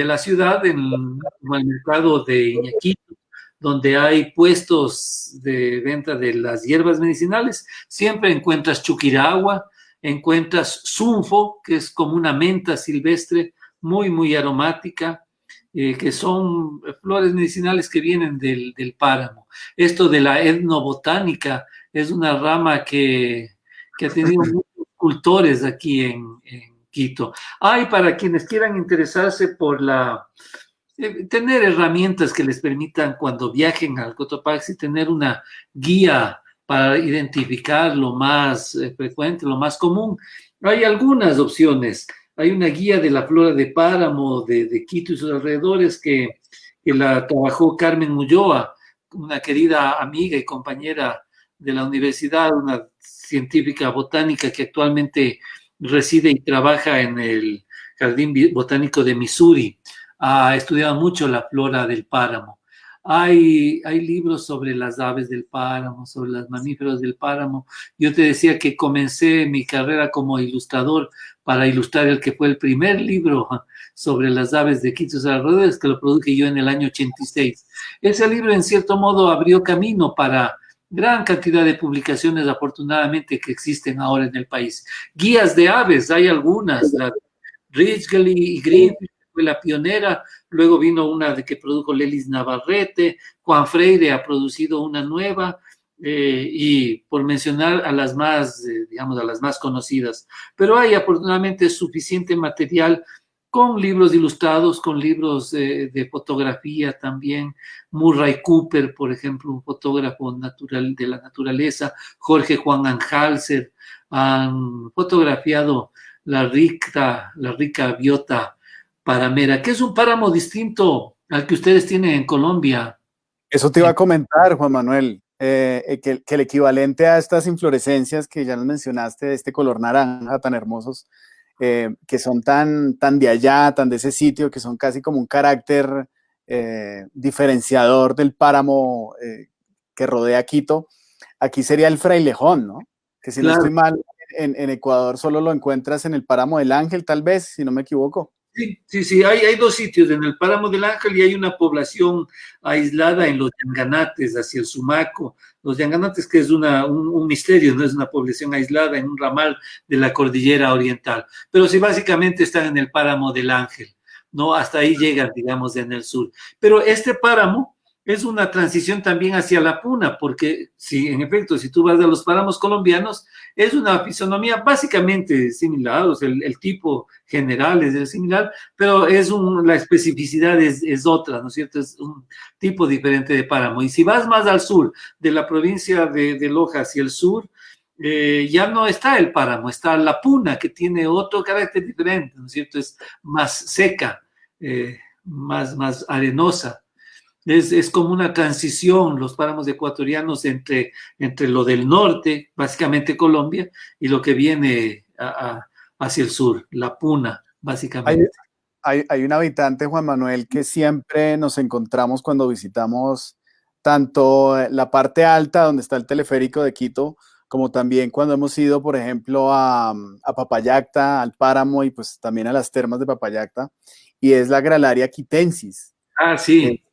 la ciudad, como el mercado de Iñaquito, donde hay puestos de venta de las hierbas medicinales, siempre encuentras Chuquiragua, encuentras Zunfo, que es como una menta silvestre muy aromática, que son flores medicinales que vienen del páramo. Esto de la etnobotánica es una rama que ha tenido mucho escultores aquí en Quito. Hay para quienes quieran interesarse por tener herramientas que les permitan cuando viajen al Cotopaxi tener una guía para identificar lo más frecuente, lo más común. Hay algunas opciones. Hay una guía de la flora de páramo de Quito y sus alrededores que la trabajó Carmen Ulloa, una querida amiga y compañera de la universidad, una científica botánica que actualmente reside y trabaja en el Jardín Botánico de Missouri. Ha estudiado mucho la flora del páramo. Hay libros sobre las aves del páramo, sobre los mamíferos del páramo. Yo te decía que comencé mi carrera como ilustrador para ilustrar el que fue el primer libro sobre las aves de Quito y alrededores, que lo produje yo en el año 86. Ese libro, en cierto modo, abrió camino para gran cantidad de publicaciones, afortunadamente, que existen ahora en el país. Guías de aves, hay algunas, la Ridgely y Greenfield fue la pionera, luego vino una de que produjo Lelis Navarrete, Juan Freire ha producido una nueva, y por mencionar a las más, digamos, a las más conocidas. Pero hay afortunadamente suficiente material con libros ilustrados, con libros de fotografía también. Murray Cooper, por ejemplo, un fotógrafo natural de la naturaleza, Jorge Juan Anhalser, han fotografiado la rica biota paramera, que es un páramo distinto al que ustedes tienen en Colombia.
Eso te iba a comentar, Juan Manuel, que el equivalente a estas inflorescencias que ya nos mencionaste, de este color naranja tan hermosos, que son tan de allá, tan de ese sitio, que son casi como un carácter diferenciador del páramo que rodea Quito, aquí sería el frailejón, ¿no? Que si
Claro.
no estoy mal, en Ecuador solo lo encuentras en el páramo del Ángel, tal vez, si no me equivoco.
Sí, hay dos sitios, en el Páramo del Ángel, y hay una población aislada en los Yanganates, hacia el Sumaco. Los Yanganates, que es un misterio, no es una población aislada en un ramal de la cordillera oriental. Pero sí, básicamente están en el Páramo del Ángel, ¿no? Hasta ahí llegan, digamos, en el sur. Pero este páramo es una transición también hacia la puna, porque en efecto, si tú vas a los páramos colombianos, es una fisonomía básicamente similar, o sea, el tipo general es el similar, pero la especificidad es otra, ¿no es cierto? Es un tipo diferente de páramo. Y si vas más al sur, de la provincia de Loja hacia el sur, ya no está el páramo, está la puna, que tiene otro carácter diferente, ¿no es cierto? Es más seca, más arenosa. Es como una transición, los páramos ecuatorianos, entre lo del norte, básicamente Colombia, y lo que viene hacia el sur, la puna, básicamente.
Hay un habitante, Juan Manuel, que siempre nos encontramos cuando visitamos tanto la parte alta, donde está el teleférico de Quito, como también cuando hemos ido, por ejemplo, a Papayacta, al páramo, y pues también a las termas de Papayacta, y es la Gralaria quitensis.
Ah, sí.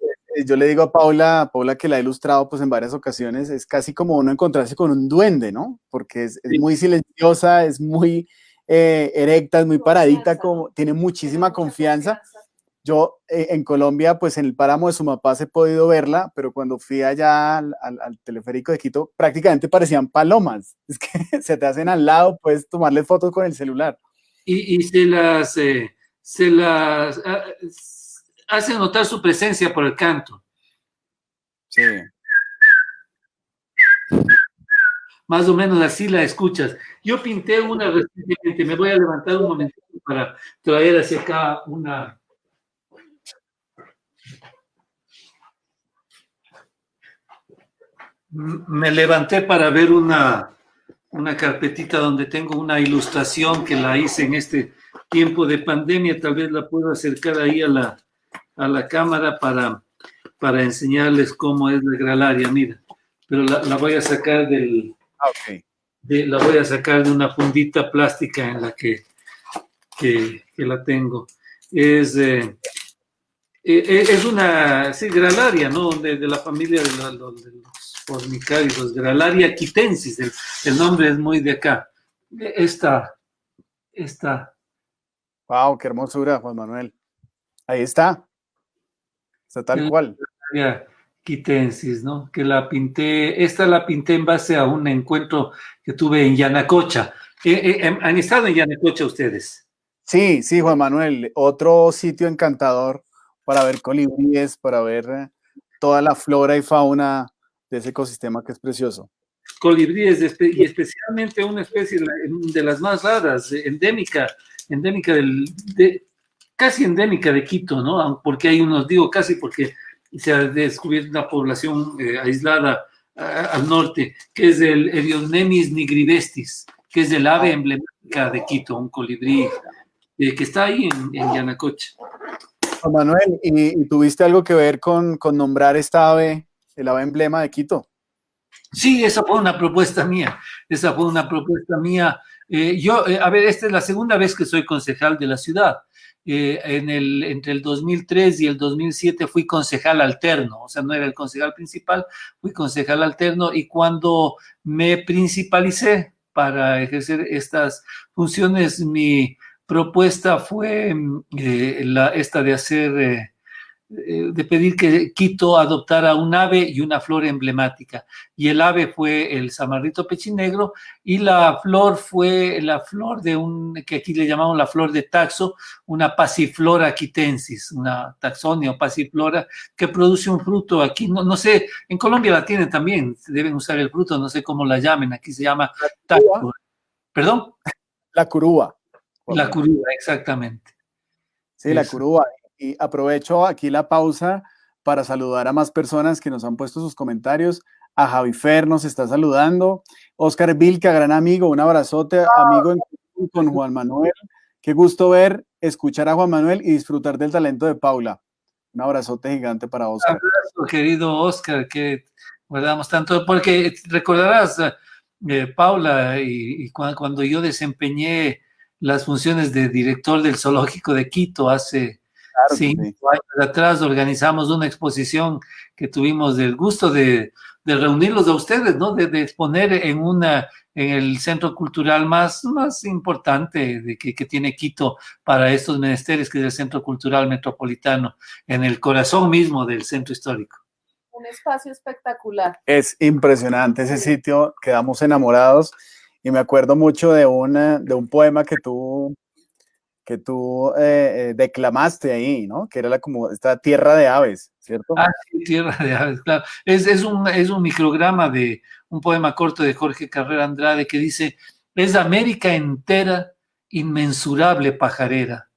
Yo le digo a Paula que la he ilustrado pues en varias ocasiones, es casi como uno encontrarse con un duende, ¿no? Porque es muy silenciosa, es muy erecta, es muy paradita, tiene muchísima confianza. Yo en Colombia, pues en el páramo de Sumapaz he podido verla, pero cuando fui allá al teleférico de Quito, prácticamente parecían palomas. Es que se te hacen al lado, puedes tomarle fotos con el celular.
Y se las hace notar su presencia por el canto.
Sí.
Más o menos así la escuchas. Yo pinté una recientemente, me voy a levantar un momentito para traer hacia acá una. Me levanté para ver una carpetita donde tengo una ilustración que la hice en este tiempo de pandemia. Tal vez la puedo acercar ahí a la cámara para enseñarles cómo es la gralaria. Mira, pero la voy a sacar la voy a sacar de una fundita plástica en la que la tengo. Es una gralaria, ¿no? De la familia de los fornicarios, Gralaria quitensis, el nombre es muy de acá. Esta.
Wow, qué hermosura, Juan Manuel. Ahí está. Está tal cual.
Gralaria quitensis, ¿no? Que la pinté en base a un encuentro que tuve en Yanacocha. ¿Han estado en Yanacocha ustedes?
Sí, sí, Juan Manuel, otro sitio encantador para ver colibríes, para ver toda la flora y fauna de ese ecosistema que es precioso.
Colibríes y especialmente una especie de las más raras, endémica casi endémica de Quito, ¿no? Porque hay unos, digo casi porque se ha descubierto una población aislada al norte, que es el Erionemis nigrivestis, que es el ave emblemática de Quito, un colibrí que está ahí en Yanacocha.
Juan Manuel, ¿y tuviste algo que ver con nombrar esta ave, el ave emblema de Quito?
Sí, esa fue una propuesta mía. A ver, esta es la segunda vez que soy concejal de la ciudad. Entre el 2003 y el 2007 fui concejal alterno, o sea, no era el concejal principal, fui concejal alterno, y cuando me principalicé para ejercer estas funciones, mi propuesta fue esta de hacer de pedir que Quito adoptara un ave y una flor emblemática. Y el ave fue el samarrito pechinegro y la flor fue la flor que aquí le llamamos la flor de Taxo, una Passiflora quitensis, una Taxonia o Passiflora que produce un fruto aquí. No sé, en Colombia la tienen también, deben usar el fruto, no sé cómo la llamen, aquí se llama Taxo. ¿Perdón?
La curúa.
La curúa, exactamente.
Sí, la curúa. Y aprovecho aquí la pausa para saludar a más personas que nos han puesto sus comentarios. A Javi Fer nos está saludando. Oscar Vilca, gran amigo, un abrazote, amigo con Juan Manuel. Qué gusto escuchar a Juan Manuel y disfrutar del talento de Paula. Un abrazote gigante para Oscar.
Un abrazo, querido Oscar, que guardamos tanto, porque recordarás, Paula, y cuando yo desempeñé las funciones de director del Zoológico de Quito hace 5 años atrás, organizamos una exposición que tuvimos del gusto de reunirlos a ustedes, ¿no? De exponer en el centro cultural más importante que tiene Quito para estos menesteres, que es el Centro Cultural Metropolitano, en el corazón mismo del centro histórico.
Un espacio espectacular.
Es impresionante ese sitio, quedamos enamorados y me acuerdo mucho de un poema que tú declamaste ahí, ¿no? Que era como esta tierra de aves, ¿cierto?
Ah, sí, tierra de aves, claro. Es un micrograma de un poema corto de Jorge Carrera Andrade que dice: es América entera, inmensurable pajarera.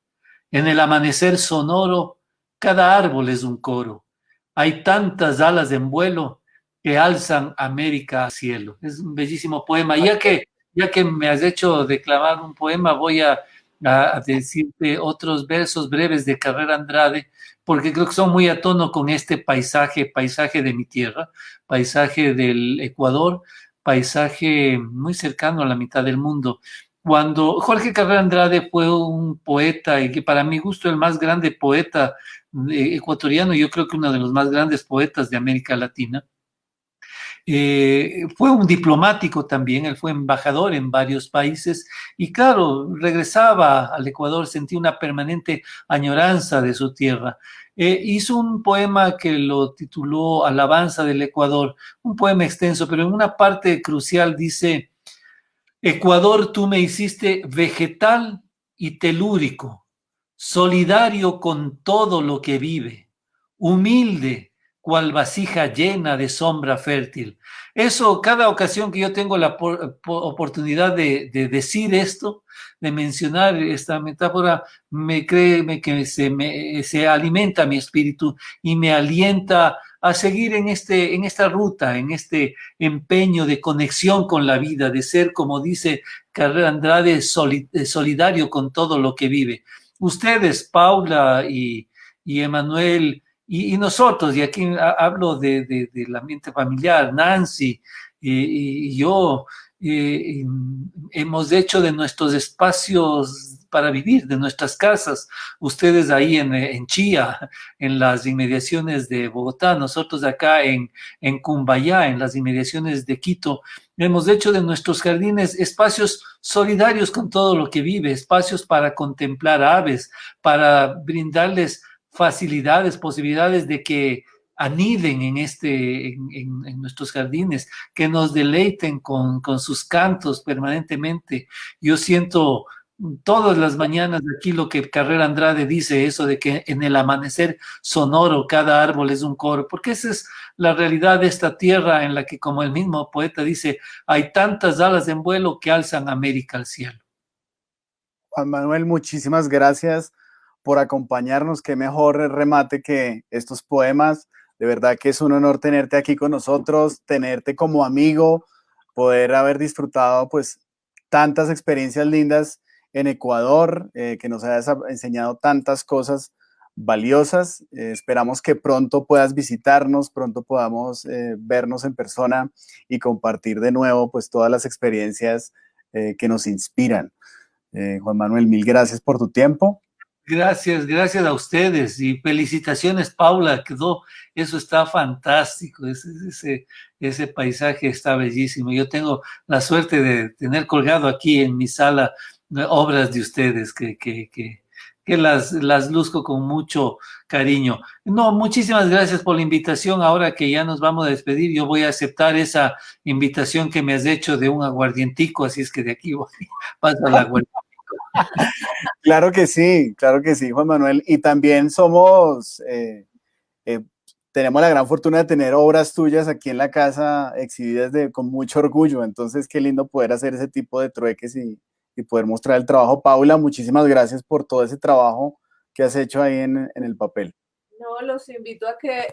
En el amanecer sonoro, cada árbol es un coro. Hay tantas alas en vuelo que alzan América al cielo. Es un bellísimo poema. Ya que me has hecho declamar un poema, voy a decirte otros versos breves de Carrera Andrade, porque creo que son muy a tono con este paisaje de mi tierra, paisaje del Ecuador, paisaje muy cercano a la mitad del mundo. Cuando Jorge Carrera Andrade fue un poeta, y que para mi gusto el más grande poeta ecuatoriano, yo creo que uno de los más grandes poetas de América Latina, fue un diplomático también, él fue embajador en varios países y claro, regresaba al Ecuador, sentía una permanente añoranza de su tierra. Hizo un poema que lo tituló Alabanza del Ecuador, un poema extenso, pero en una parte crucial dice: Ecuador, tú me hiciste vegetal y telúrico, solidario con todo lo que vive, humilde, cual vasija llena de sombra fértil. Eso, cada ocasión que yo tengo la oportunidad de decir esto, de mencionar esta metáfora, que se alimenta mi espíritu y me alienta a seguir en esta ruta, en este empeño de conexión con la vida, de ser, como dice Carrera Andrade, solidario con todo lo que vive. Ustedes, Paula y Emanuel, y nosotros, y aquí hablo del ambiente familiar, Nancy y yo, hemos hecho de nuestros espacios para vivir, de nuestras casas, ustedes ahí en Chía, en las inmediaciones de Bogotá, nosotros acá en Cumbayá, en las inmediaciones de Quito, hemos hecho de nuestros jardines espacios solidarios con todo lo que vive, espacios para contemplar aves, para brindarles facilidades, posibilidades de que aniden en nuestros jardines, que nos deleiten con sus cantos permanentemente. Yo siento todas las mañanas aquí lo que Carrera Andrade dice, eso de que en el amanecer sonoro cada árbol es un coro, porque esa es la realidad de esta tierra en la que, como el mismo poeta dice, hay tantas alas en vuelo que alzan América al cielo.
Juan Manuel, muchísimas gracias por acompañarnos. Qué mejor remate que estos poemas. De verdad que es un honor tenerte aquí con nosotros, tenerte como amigo, poder haber disfrutado pues tantas experiencias lindas en Ecuador, que nos hayas enseñado tantas cosas valiosas. Esperamos que pronto puedas visitarnos, pronto podamos vernos en persona y compartir de nuevo pues todas las experiencias que nos inspiran. Juan Manuel, mil gracias por tu tiempo.
Gracias a ustedes y felicitaciones, Paula, eso está fantástico, ese paisaje está bellísimo. Yo tengo la suerte de tener colgado aquí en mi sala obras de ustedes que las luzco con mucho cariño. No, muchísimas gracias por la invitación. Ahora que ya nos vamos a despedir, yo voy a aceptar esa invitación que me has hecho de un aguardientico, así es que de aquí paso al aguardientico.
Claro que sí, Juan Manuel. Y también tenemos la gran fortuna de tener obras tuyas aquí en la casa exhibidas con mucho orgullo. Entonces, qué lindo poder hacer ese tipo de trueques y poder mostrar el trabajo. Paula, muchísimas gracias por todo ese trabajo que has hecho ahí en el papel.
No, los invito a que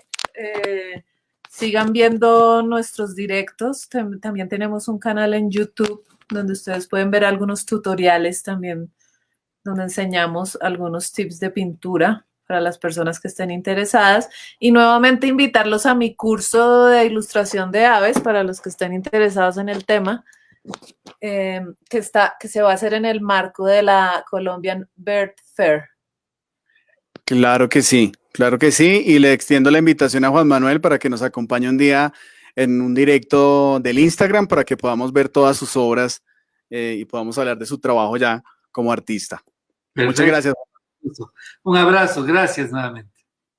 sigan viendo nuestros directos. También tenemos un canal en YouTube donde ustedes pueden ver algunos tutoriales también, donde enseñamos algunos tips de pintura para las personas que estén interesadas. Y nuevamente invitarlos a mi curso de ilustración de aves para los que estén interesados en el tema, que se va a hacer en el marco de la Colombian Bird Fair.
Claro que sí. Y le extiendo la invitación a Juan Manuel para que nos acompañe un día en un directo del Instagram para que podamos ver todas sus obras y podamos hablar de su trabajo ya como artista.
Perfecto.
Muchas gracias.
Un abrazo, gracias nuevamente.